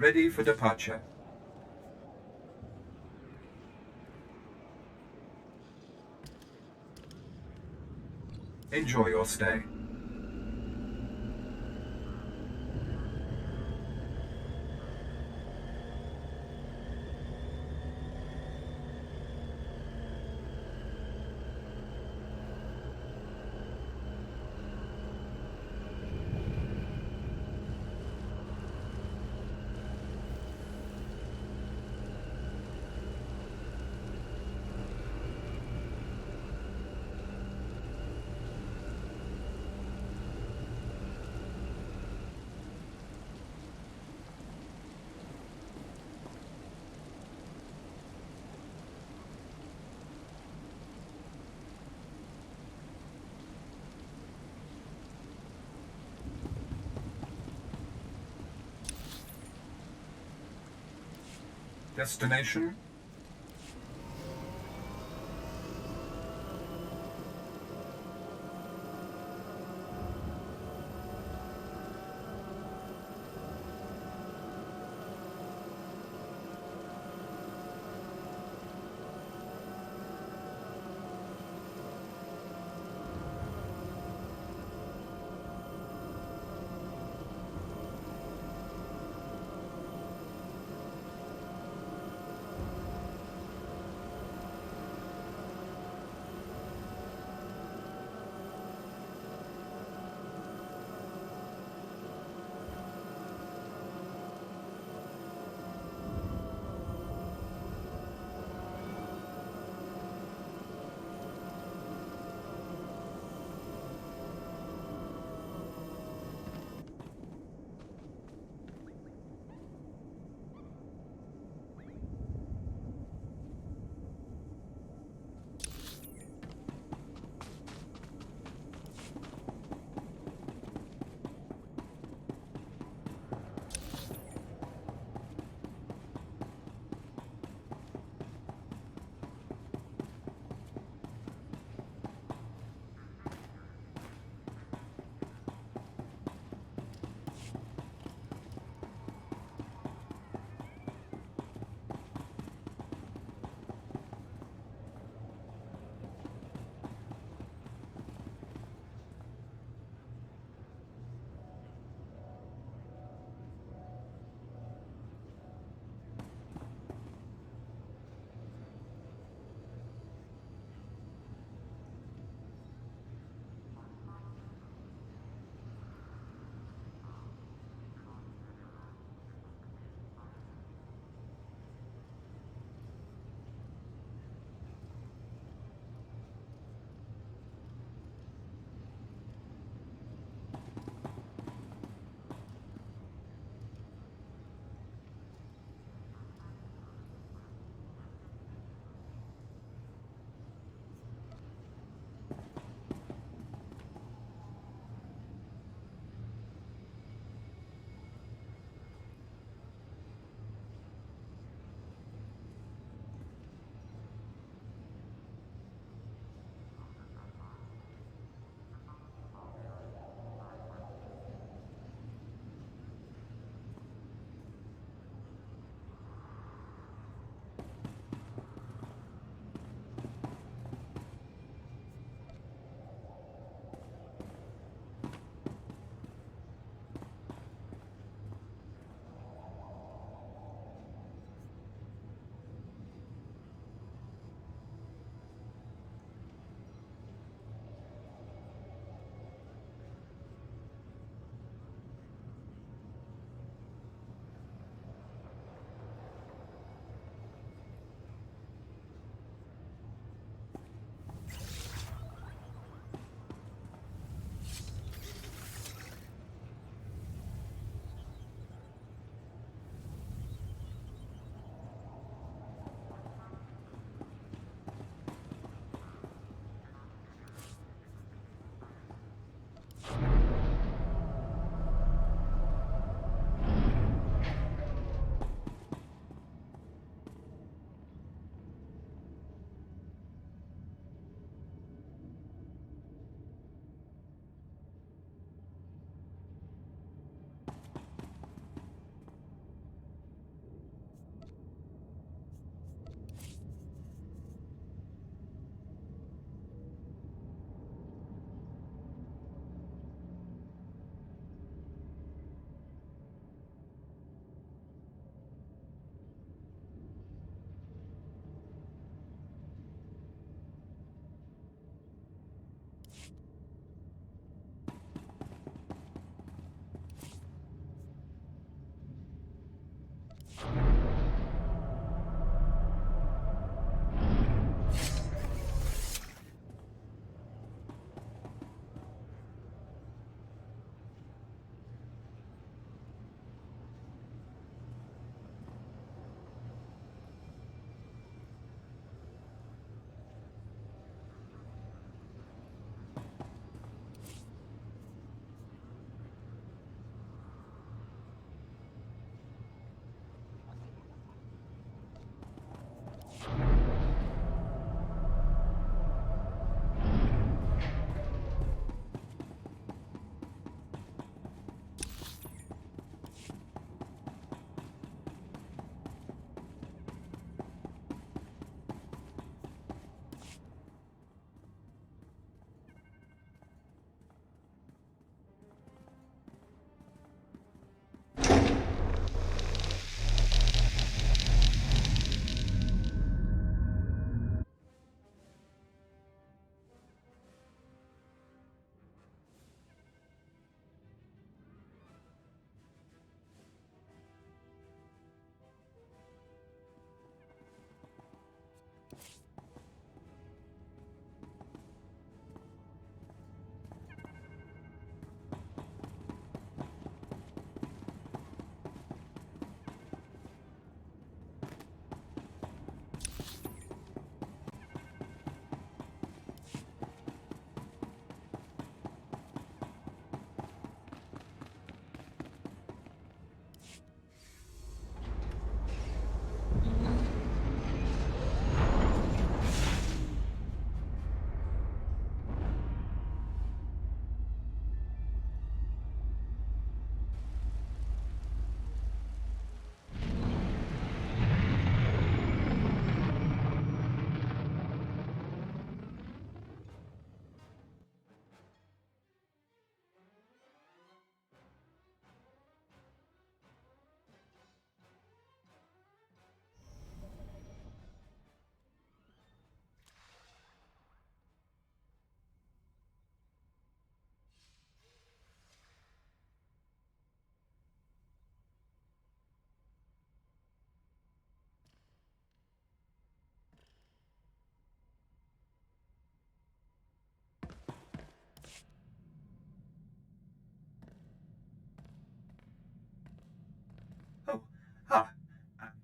Ready for departure. Enjoy your stay. Destination?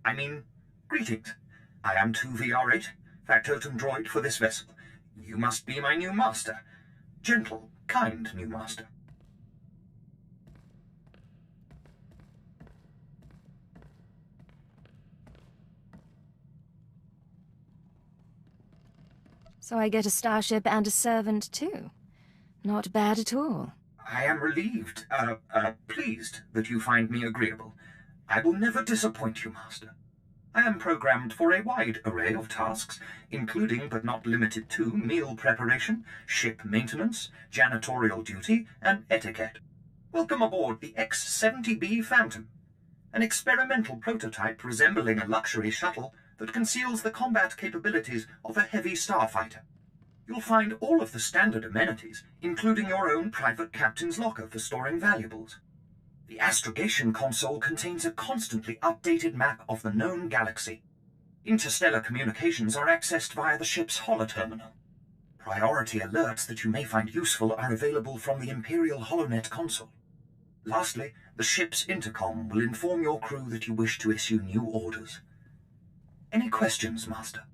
I mean, greetings. I am 2VR8, factotum droid for this vessel. You must be my new master. Gentle, kind new master. So I get a starship and a servant too. Not bad at all. I am relieved, pleased that you find me agreeable. I will never disappoint you, Master. I am programmed for a wide array of tasks, including but not limited to meal preparation, ship maintenance, janitorial duty, and etiquette. Welcome aboard the X-70B Phantom, an experimental prototype resembling a luxury shuttle that conceals the combat capabilities of a heavy starfighter. You'll find all of the standard amenities, including your own private captain's locker for storing valuables. The astrogation console contains a constantly updated map of the known galaxy. Interstellar communications are accessed via the ship's holoterminal. Priority alerts that you may find useful are available from the Imperial HoloNet console. Lastly, the ship's intercom will inform your crew that you wish to issue new orders. Any questions, Master?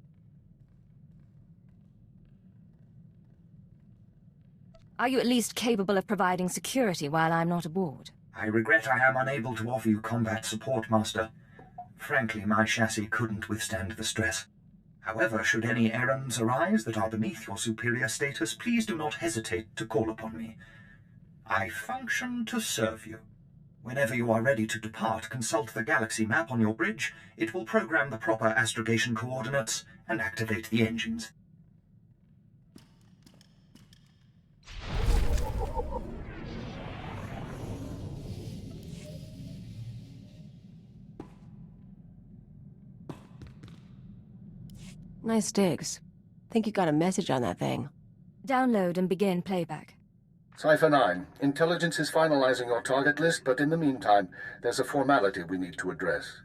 Are you at least capable of providing security while I'm not aboard? I regret I am unable to offer you combat support, Master. Frankly, my chassis couldn't withstand the stress. However, should any errands arise that are beneath your superior status, please do not hesitate to call upon me. I function to serve you. Whenever you are ready to depart, consult the galaxy map on your bridge. It will program the proper astrogation coordinates and activate the engines. Nice digs. Think you got a message on that thing. Download and begin playback. Cypher 9, intelligence is finalizing your target list, but in the meantime, there's a formality we need to address.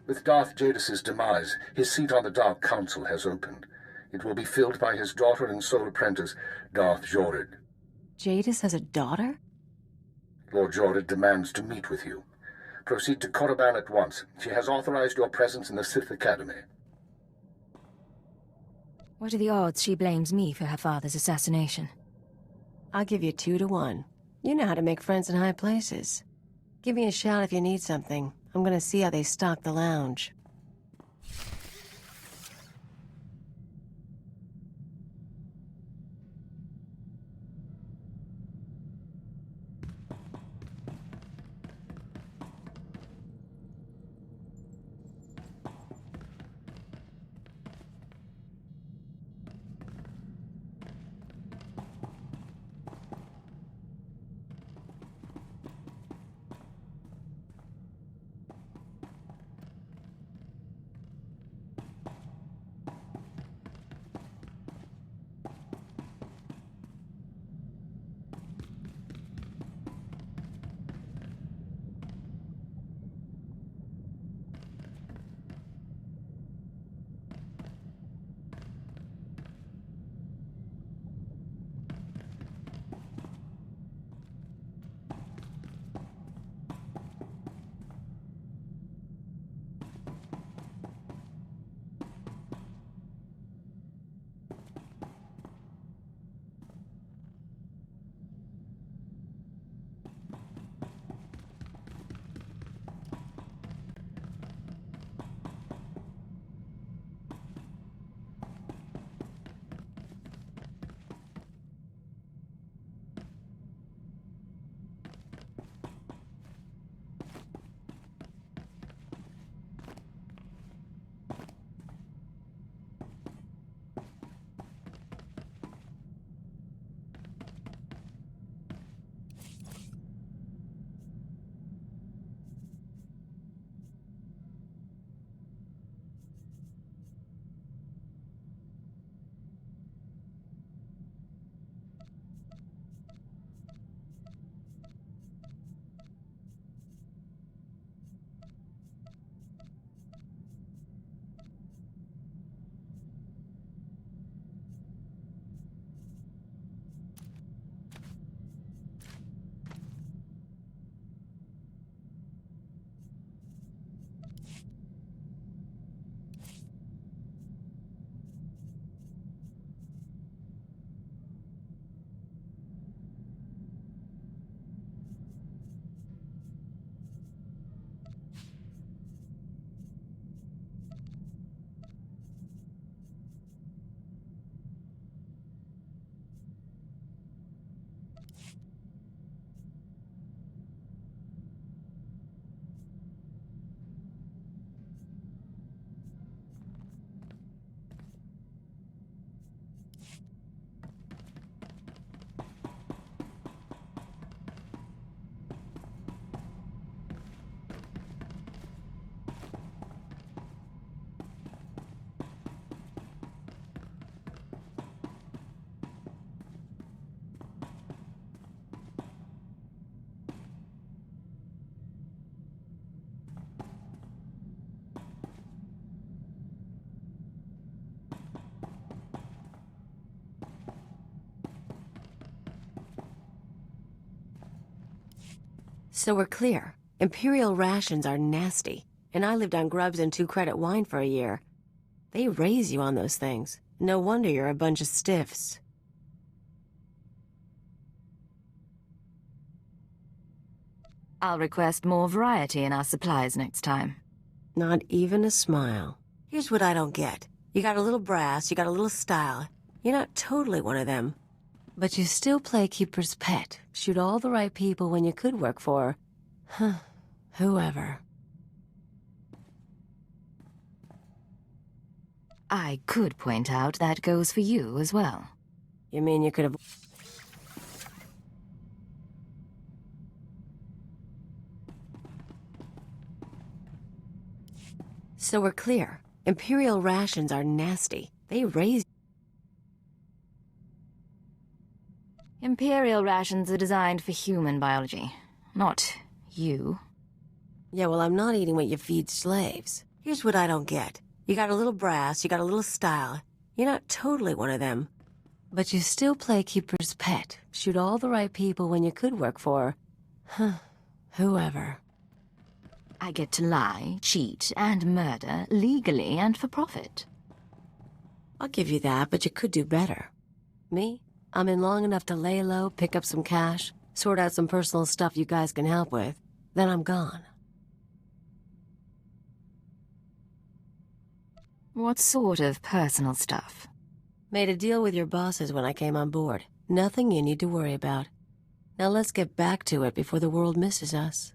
With Darth Jadis's demise, his seat on the Dark Council has opened. It will be filled by his daughter and sole apprentice, Darth Jorid. Jadis has a daughter? Lord Jorid demands to meet with you. Proceed to Korriban at once. She has authorized your presence in the Sith Academy. What are the odds she blames me for her father's assassination? I'll give you 2 to 1. You know how to make friends in high places. Give me a shout if you need something. I'm gonna see how they stock the lounge. So we're clear. Imperial rations are nasty, and I lived on grubs and 2-credit wine for a year. They raise you on those things. No wonder you're a bunch of stiffs. I'll request more variety in our supplies next time. Not even a smile. Here's what I don't get. You got a little brass, you got a little style. You're not totally one of them. But you still play keeper's pet. Shoot all the right people when you could work for... whoever. I could point out that goes for you as well. You mean you could have... So we're clear. Imperial rations are nasty. They raise... Imperial rations are designed for human biology, not you. Yeah, well, I'm not eating what you feed slaves. Here's what I don't get. You got a little brass, you got a little style. You're not totally one of them. But you still play keeper's pet. Shoot all the right people when you could work for... whoever. I get to lie, cheat, and murder legally and for profit. I'll give you that, but you could do better. Me? I'm in long enough to lay low, pick up some cash, sort out some personal stuff you guys can help with. Then I'm gone. What sort of personal stuff? Made a deal with your bosses when I came on board. Nothing you need to worry about. Now let's get back to it before the world misses us.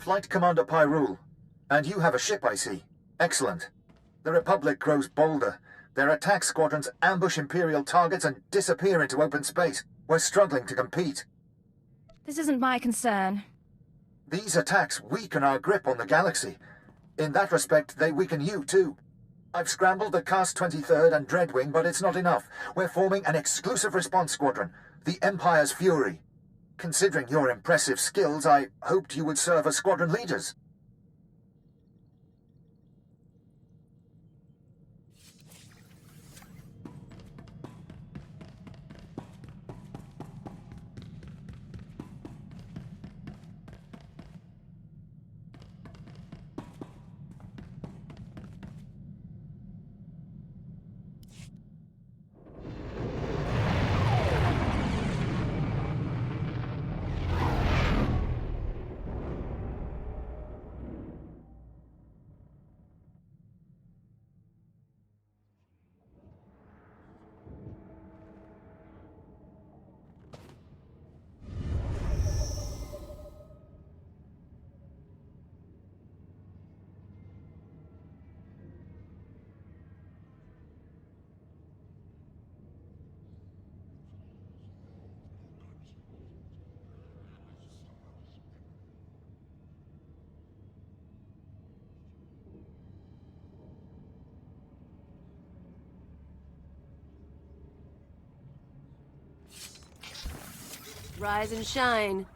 Flight Commander Pyrule. And you have a ship, I see. Excellent. The Republic grows bolder. Their attack squadrons ambush Imperial targets and disappear into open space. We're struggling to compete. This isn't my concern. These attacks weaken our grip on the galaxy. In that respect, they weaken you, too. I've scrambled the Cast 23rd and Dreadwing, but it's not enough. We're forming an exclusive response squadron, the Empire's Fury. Considering your impressive skills, I hoped you would serve as squadron leaders. Rise and shine.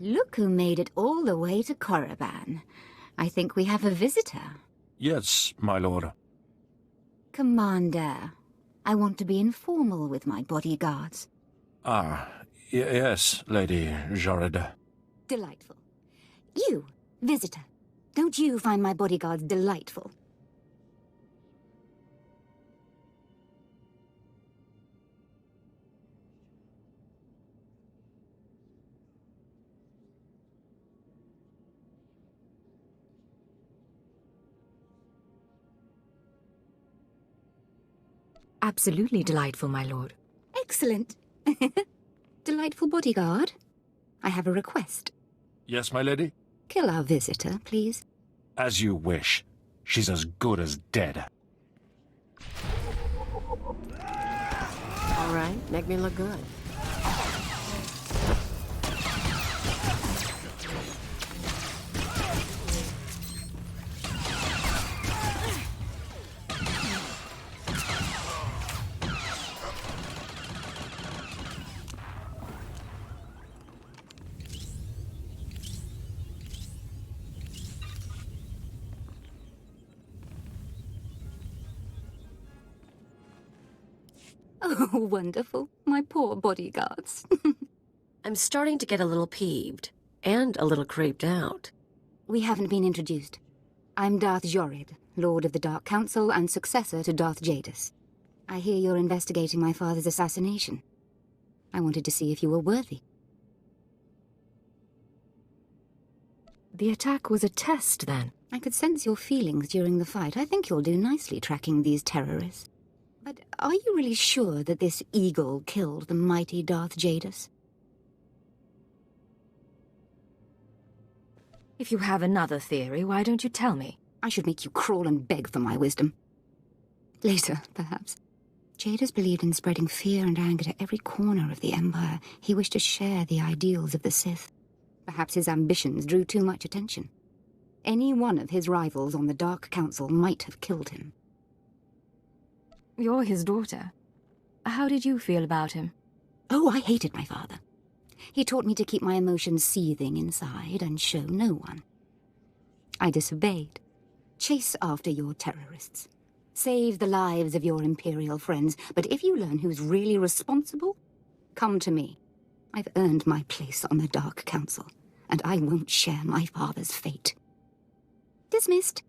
Look who made it all the way to Korriban. I think we have a visitor. Yes, my lord. Commander, I want to be informal with my bodyguards. Yes, Lady Jorid. Delightful. You, visitor, don't you find my bodyguards delightful? Absolutely delightful, my lord. Excellent. Delightful bodyguard, I have a request. Yes, my lady? Kill our visitor, please. As you wish. She's as good as dead. All right, make me look good. Oh, wonderful. My poor bodyguards. I'm starting to get a little peeved, and a little creeped out. We haven't been introduced. I'm Darth Jorid, Lord of the Dark Council and successor to Darth Jadis. I hear you're investigating my father's assassination. I wanted to see if you were worthy. The attack was a test, then? I could sense your feelings during the fight. I think you'll do nicely tracking these terrorists. But are you really sure that this eagle killed the mighty Darth Jadis? If you have another theory, why don't you tell me? I should make you crawl and beg for my wisdom. Later, perhaps. Jadis believed in spreading fear and anger to every corner of the Empire. He wished to share the ideals of the Sith. Perhaps his ambitions drew too much attention. Any one of his rivals on the Dark Council might have killed him. You're his daughter. How did you feel about him? Oh, I hated my father. He taught me to keep my emotions seething inside and show no one. I disobeyed. Chase after your terrorists. Save the lives of your Imperial friends. But if you learn who's really responsible, come to me. I've earned my place on the Dark Council, and I won't share my father's fate. Dismissed.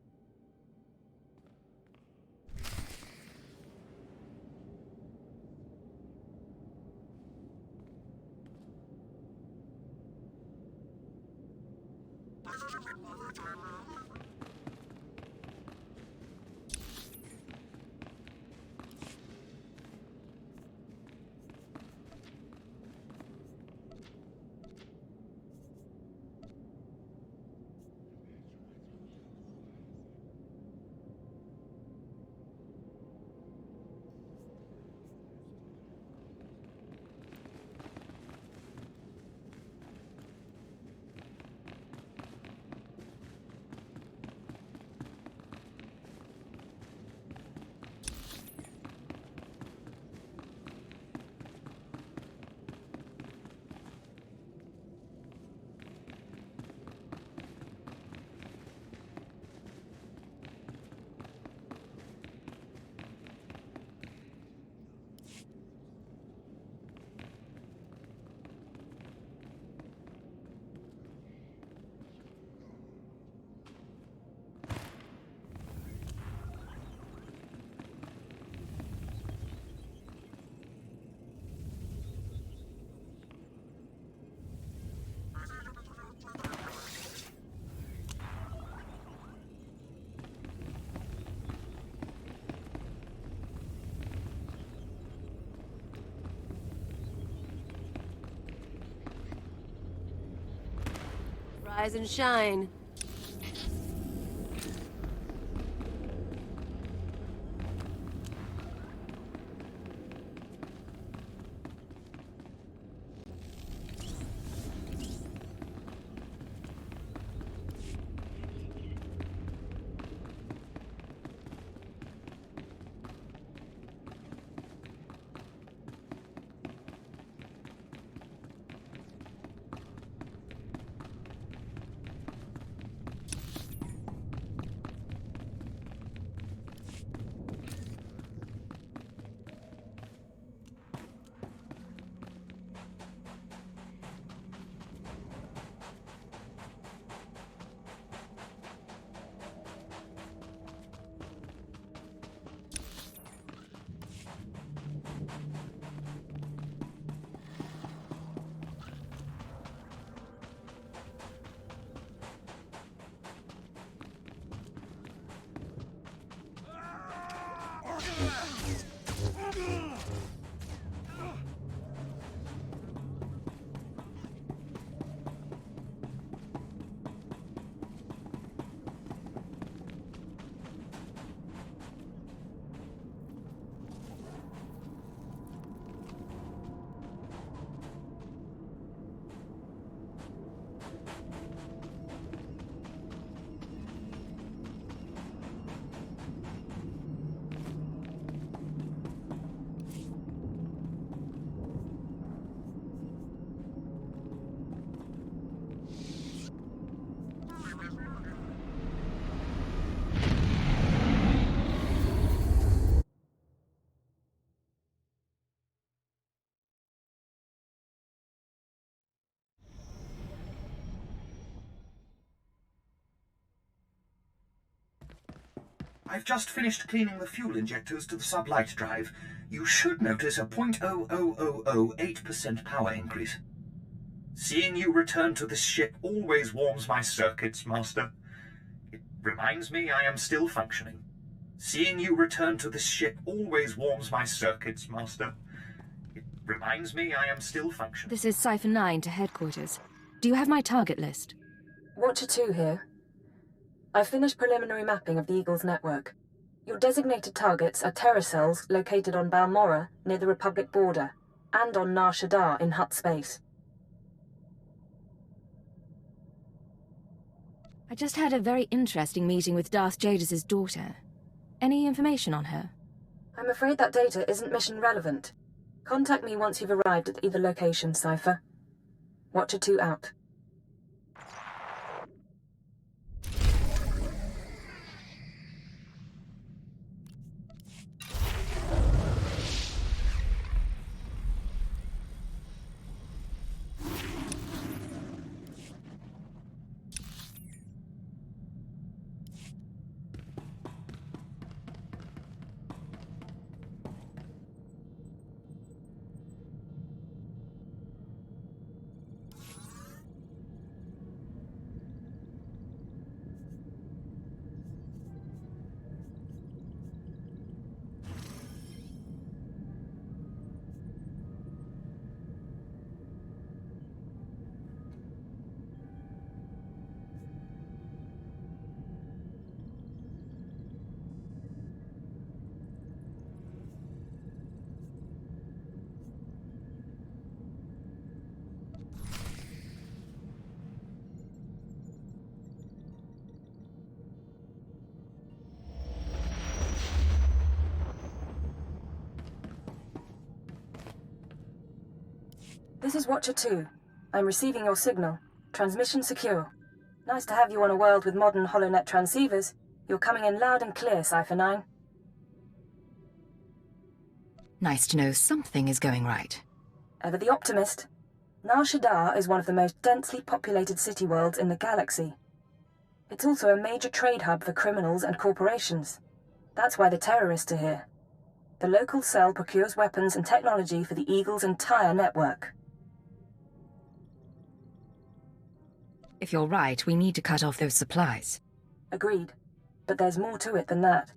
Rise and shine. I've just finished cleaning the fuel injectors to the sublight drive. You should notice a 0.00008% power increase. Seeing you return to this ship always warms my circuits, Master. It reminds me I am still functioning. Seeing you return to this ship always warms my circuits, Master. It reminds me I am still functioning. This is Cipher 9 to headquarters. Do you have my target list? Watcher 2 here. I've finished preliminary mapping of the Eagle's network. Your designated targets are terror cells located on Balmorra near the Republic border, and on Nar Shaddaa in Hutt space. I just had a very interesting meeting with Darth Jadis' daughter. Any information on her? I'm afraid that data isn't mission relevant. Contact me once you've arrived at either location, Cipher. Watcher 2 out. This is Watcher 2. I'm receiving your signal. Transmission secure. Nice to have you on a world with modern HoloNet transceivers. You're coming in loud and clear, Cipher 9. Nice to know something is going right. Ever the optimist. Nar Shaddaa is one of the most densely populated city worlds in the galaxy. It's also a major trade hub for criminals and corporations. That's why the terrorists are here. The local cell procures weapons and technology for the Eagle's entire network. If you're right, we need to cut off those supplies. Agreed. But there's more to it than that.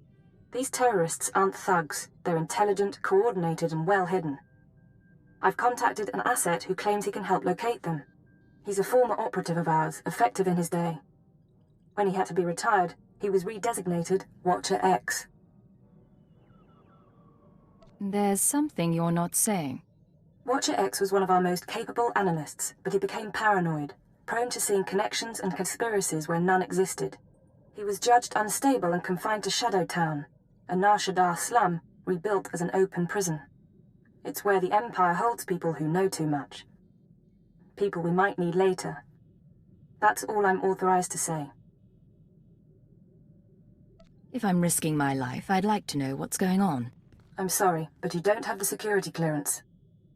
These terrorists aren't thugs. They're intelligent, coordinated, and well hidden. I've contacted an asset who claims he can help locate them. He's a former operative of ours, effective in his day. When he had to be retired, he was redesignated Watcher X. There's something you're not saying. Watcher X was one of our most capable analysts, but he became paranoid, prone to seeing connections and conspiracies where none existed. He was judged unstable and confined to Shadow Town, a Nar Shaddaa slum rebuilt as an open prison. It's where the Empire holds people who know too much. People we might need later. That's all I'm authorized to say. If I'm risking my life, I'd like to know what's going on. I'm sorry, but you don't have the security clearance.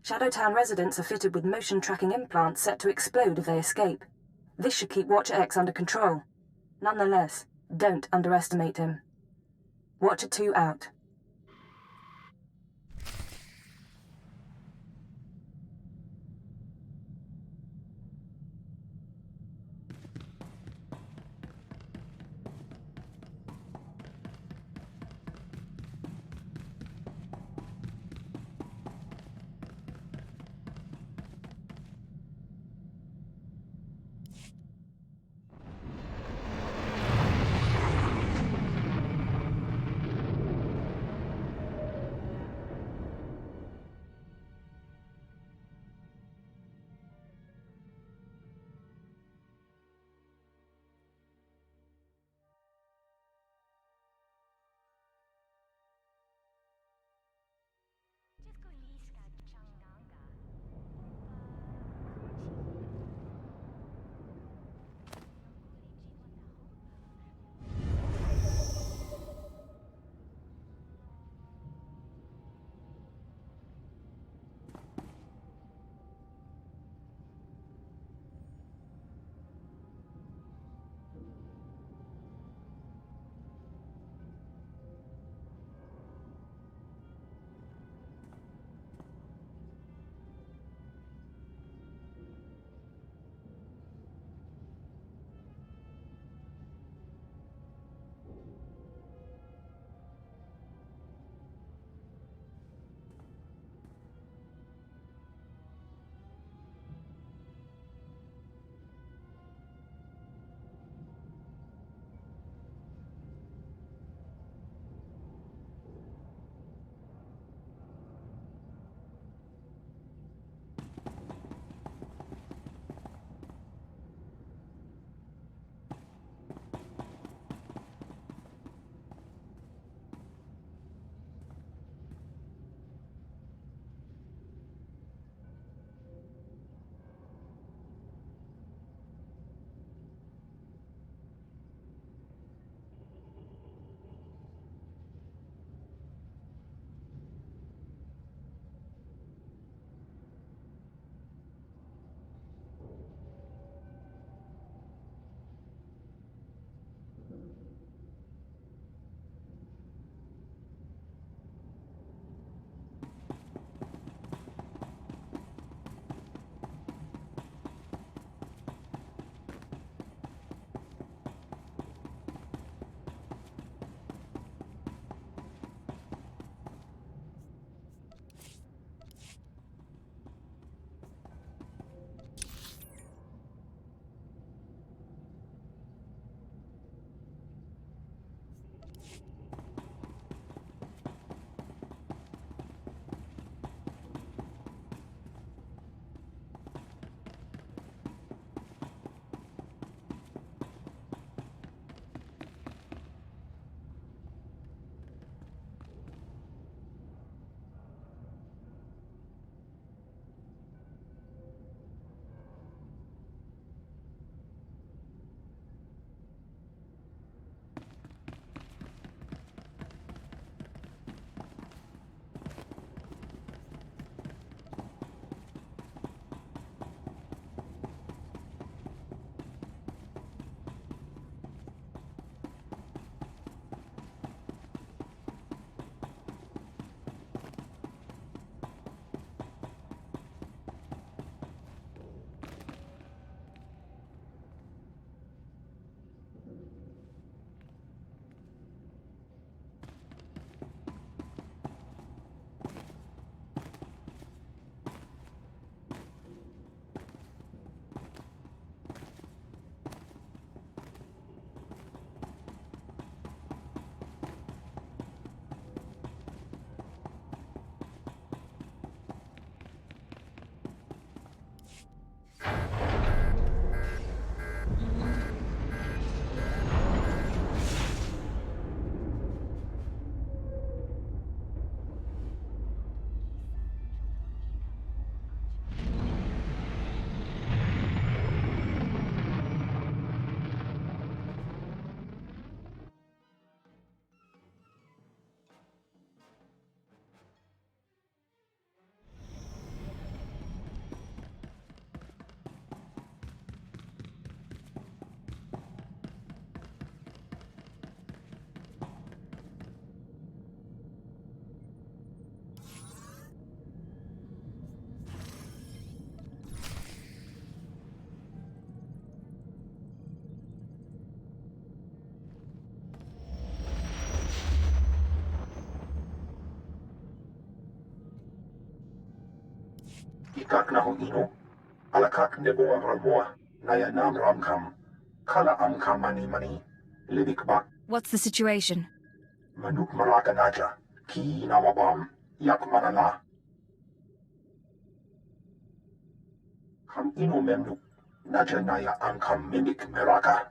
Shadowtown residents are fitted with motion tracking implants set to explode if they escape. This should keep Watcher X under control. Nonetheless, don't underestimate him. Watcher 2 out. Ikak na hong ino, alakak nebo ramwa, naya nam ramkam, kala amkam mani, libik bak, What's the situation? manuk maraka naja, ki nawabam, yak manala. Ham ino memnuk, naja naya amkam mimik meraka.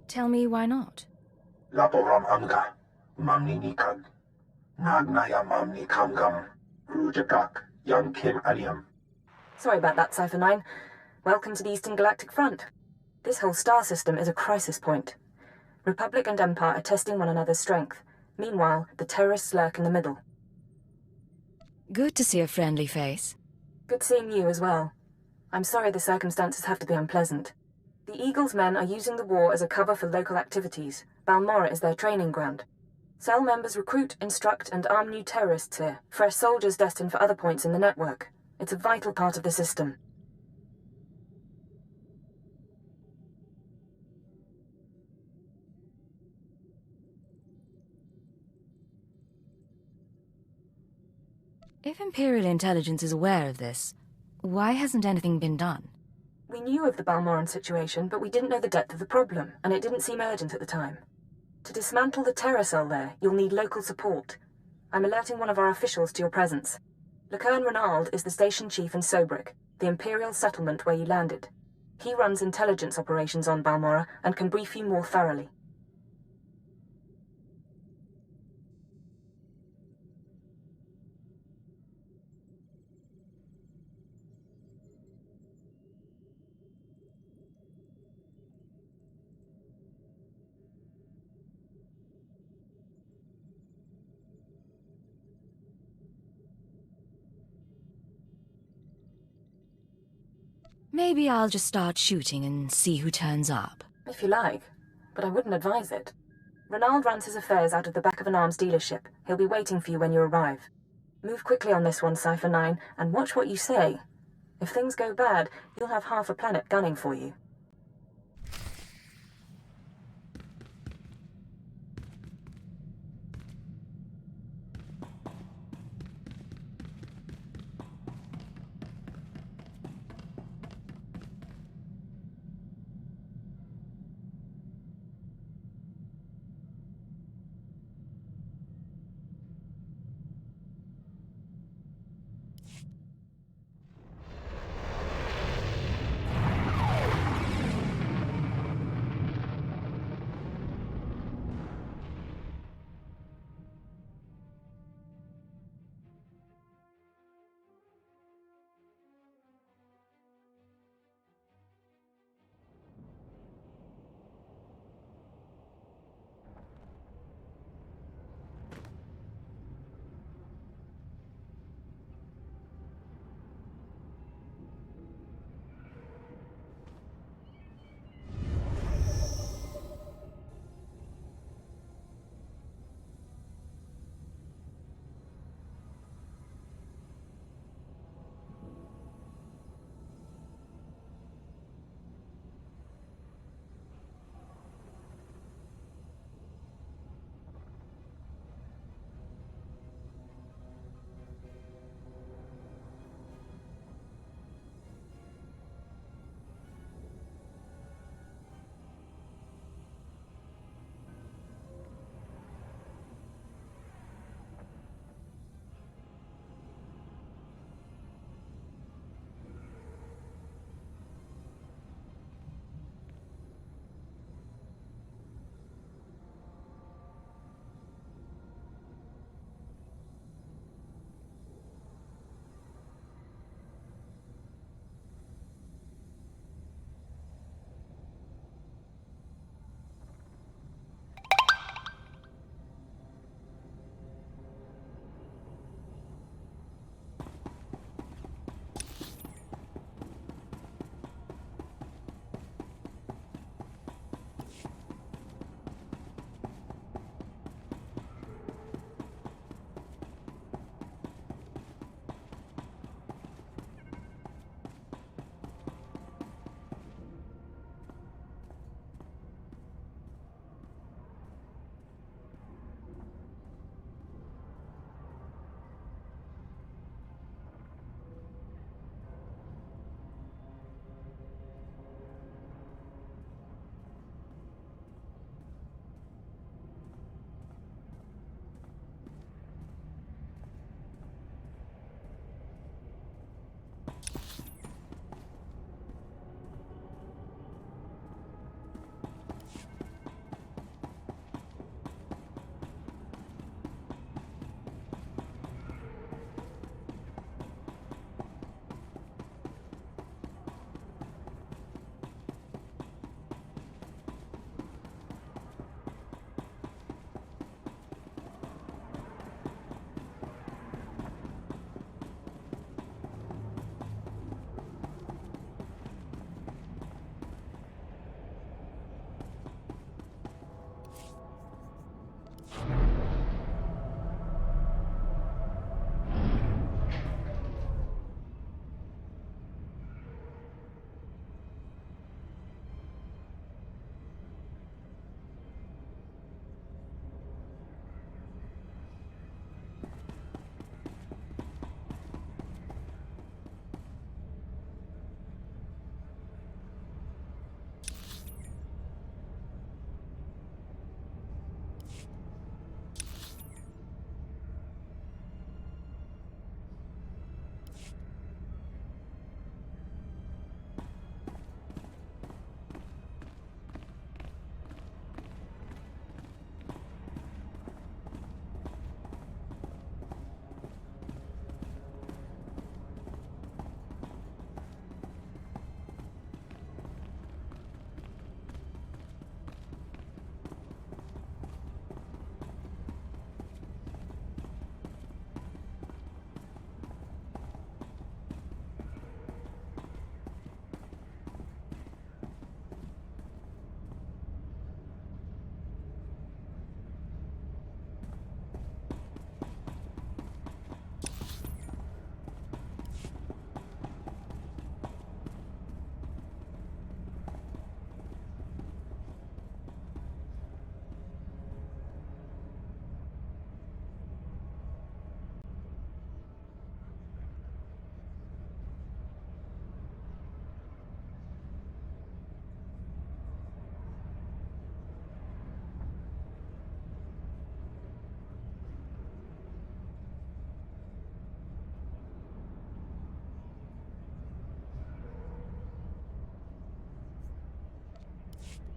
Tell me why not. Laporam amga, mamni nikag. Nagnaya mamni kamgam, rujakak, yang kim aliam. Sorry about that, Cypher 9. Welcome to the Eastern Galactic Front. This whole star system is a crisis point. Republic and Empire are testing one another's strength. Meanwhile, the terrorists lurk in the middle. Good to see a friendly face. Good seeing you as well. I'm sorry the circumstances have to be unpleasant. The Eagle's men are using the war as a cover for local activities. Balmorra is their training ground. Cell members recruit, instruct, and arm new terrorists here, fresh soldiers destined for other points in the network. It's a vital part of the system. If Imperial intelligence is aware of this, why hasn't anything been done? We knew of the Balmorran situation, but we didn't know the depth of the problem, and it didn't seem urgent at the time. To dismantle the terror cell there, you'll need local support. I'm alerting one of our officials to your presence. Lecurne Renald is the station chief in Sobrick, the Imperial settlement where you landed. He runs intelligence operations on Balmorra and can brief you more thoroughly. Maybe I'll just start shooting and see who turns up. If you like, but I wouldn't advise it. Renald runs his affairs out of the back of an arms dealership. He'll be waiting for you when you arrive. Move quickly on this one, Cypher 9, and watch what you say. If things go bad, you'll have half a planet gunning for you.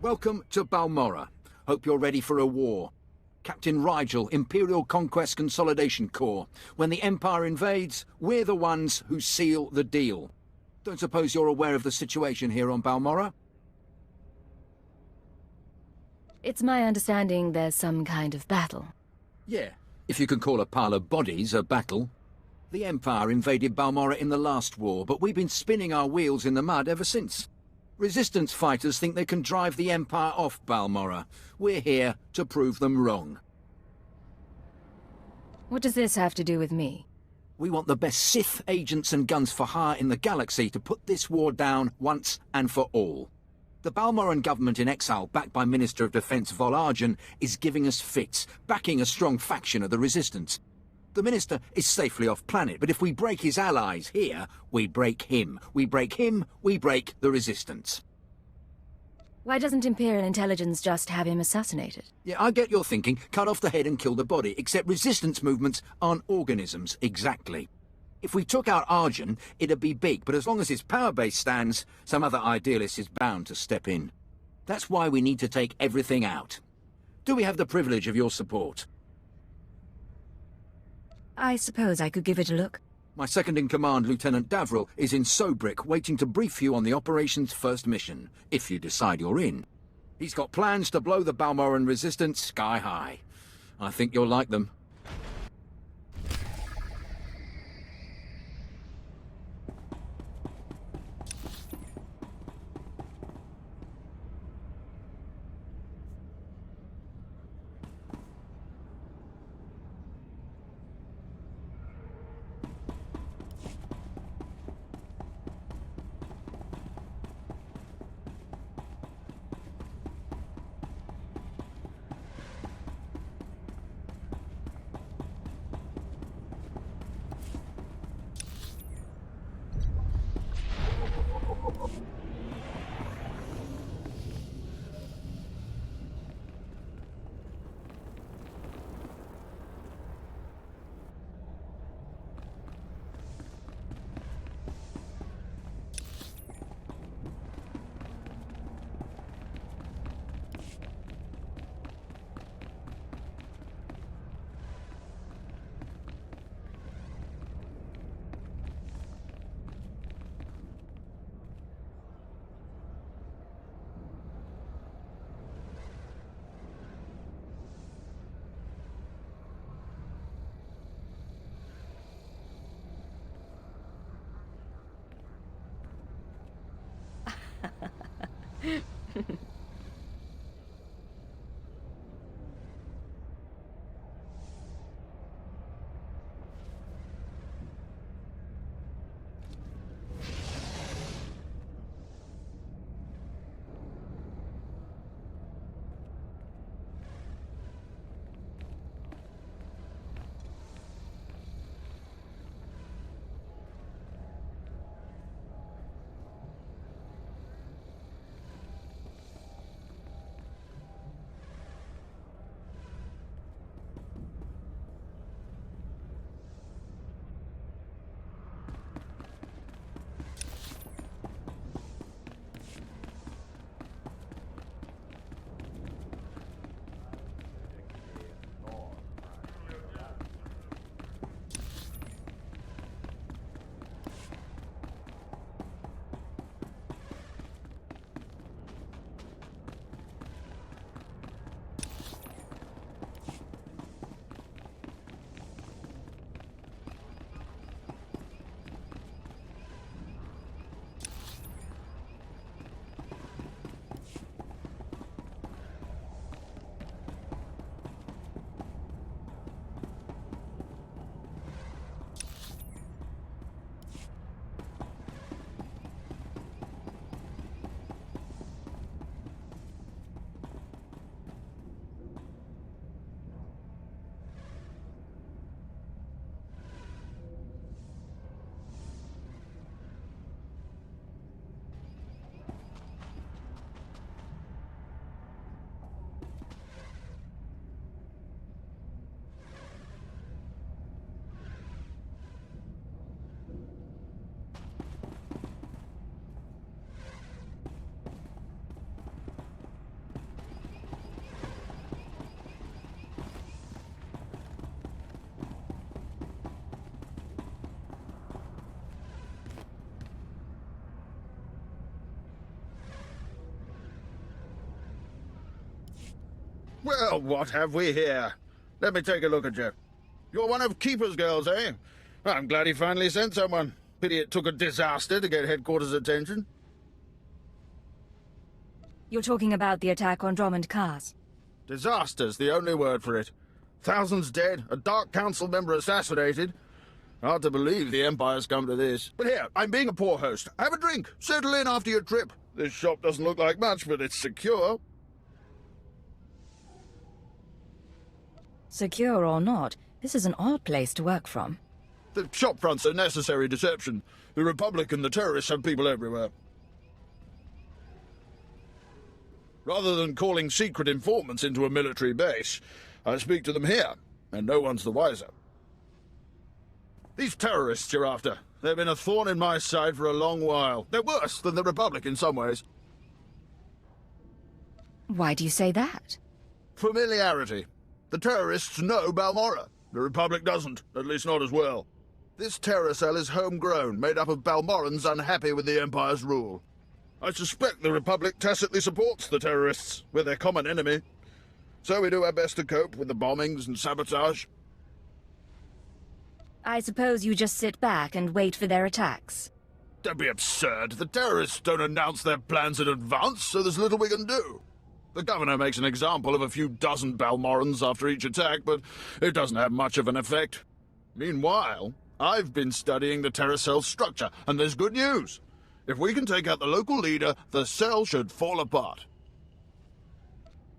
Welcome to Balmorra. Hope you're ready for a war. Captain Rigel, Imperial Conquest Consolidation Corps. When the Empire invades, we're the ones who seal the deal. Don't suppose you're aware of the situation here on Balmorra? It's my understanding there's some kind of battle. Yeah, if you can call a pile of bodies a battle. The Empire invaded Balmorra in the last war, but we've been spinning our wheels in the mud ever since. Resistance fighters think they can drive the Empire off Balmorra. We're here to prove them wrong. What does this have to do with me? We want the best Sith agents and guns for hire in the galaxy to put this war down once and for all. The Balmorran government in exile, backed by Minister of Defense Vol Argen, is giving us fits, backing a strong faction of the Resistance. The Minister is safely off planet, but if we break his allies here, we break him. We break him, we break the Resistance. Why doesn't Imperial Intelligence just have him assassinated? Yeah, I get your thinking. Cut off the head and kill the body, except Resistance movements aren't organisms, exactly. If we took out Argen, it'd be big, but as long as his power base stands, some other idealist is bound to step in. That's why we need to take everything out. Do we have the privilege of your support? I suppose I could give it a look. My second-in-command, Lieutenant Davril, is in Sobrik, waiting to brief you on the operation's first mission, if you decide you're in. He's got plans to blow the Balmorran resistance sky high. I think you'll like them. Well, what have we here? Let me take a look at you. You're one of Keeper's girls, eh? I'm glad he finally sent someone. Pity it took a disaster to get headquarters' attention. You're talking about the attack on Drummond Cars? Disaster's the only word for it. Thousands dead, a Dark Council member assassinated. Hard to believe the Empire's come to this. But here, I'm being a poor host. Have a drink. Settle in after your trip. This shop doesn't look like much, but it's secure. Secure or not, this is an odd place to work from. The shopfront's a necessary deception. The Republic and the terrorists have people everywhere. Rather than calling secret informants into a military base, I speak to them here, and no one's the wiser. These terrorists you're after, they've been a thorn in my side for a long while. They're worse than the Republic in some ways. Why do you say that? Familiarity. The terrorists know Balmorra. The Republic doesn't, at least not as well. This terror cell is homegrown, made up of Balmorrans unhappy with the Empire's rule. I suspect the Republic tacitly supports the terrorists. We're their common enemy. So we do our best to cope with the bombings and sabotage. I suppose you just sit back and wait for their attacks. Don't be absurd. The terrorists don't announce their plans in advance, so there's little we can do. The governor makes an example of a few dozen Balmorrans after each attack, but it doesn't have much of an effect. Meanwhile, I've been studying the terror cell's structure, and there's good news. If we can take out the local leader, the cell should fall apart.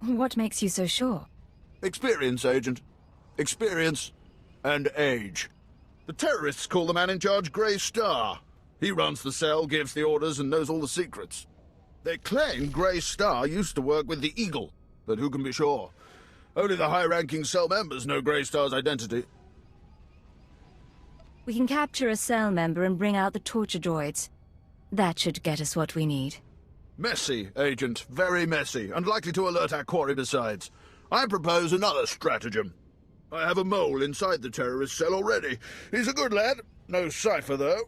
What makes you so sure? Experience, Agent. Experience and age. The terrorists call the man in charge Grey Star. He runs the cell, gives the orders, and knows all the secrets. They claim Grey Star used to work with the Eagle, but who can be sure? Only the high-ranking cell members know Grey Star's identity. We can capture a cell member and bring out the torture droids. That should get us what we need. Messy, Agent. Very messy, and likely to alert our quarry besides. I propose another stratagem. I have a mole inside the terrorist cell already. He's a good lad. No cipher, though.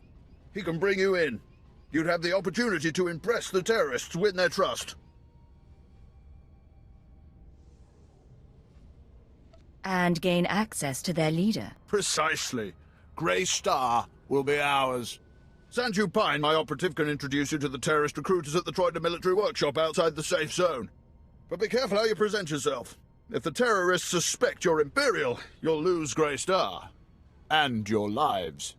He can bring you in. You'd have the opportunity to impress the terrorists, win their trust. And gain access to their leader. Precisely. Grey Star will be ours. Sanju Pine, my operative, can introduce you to the terrorist recruiters at the Troida military workshop outside the safe zone. But be careful how you present yourself. If the terrorists suspect you're Imperial, you'll lose Grey Star. And your lives.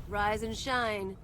Rise and shine.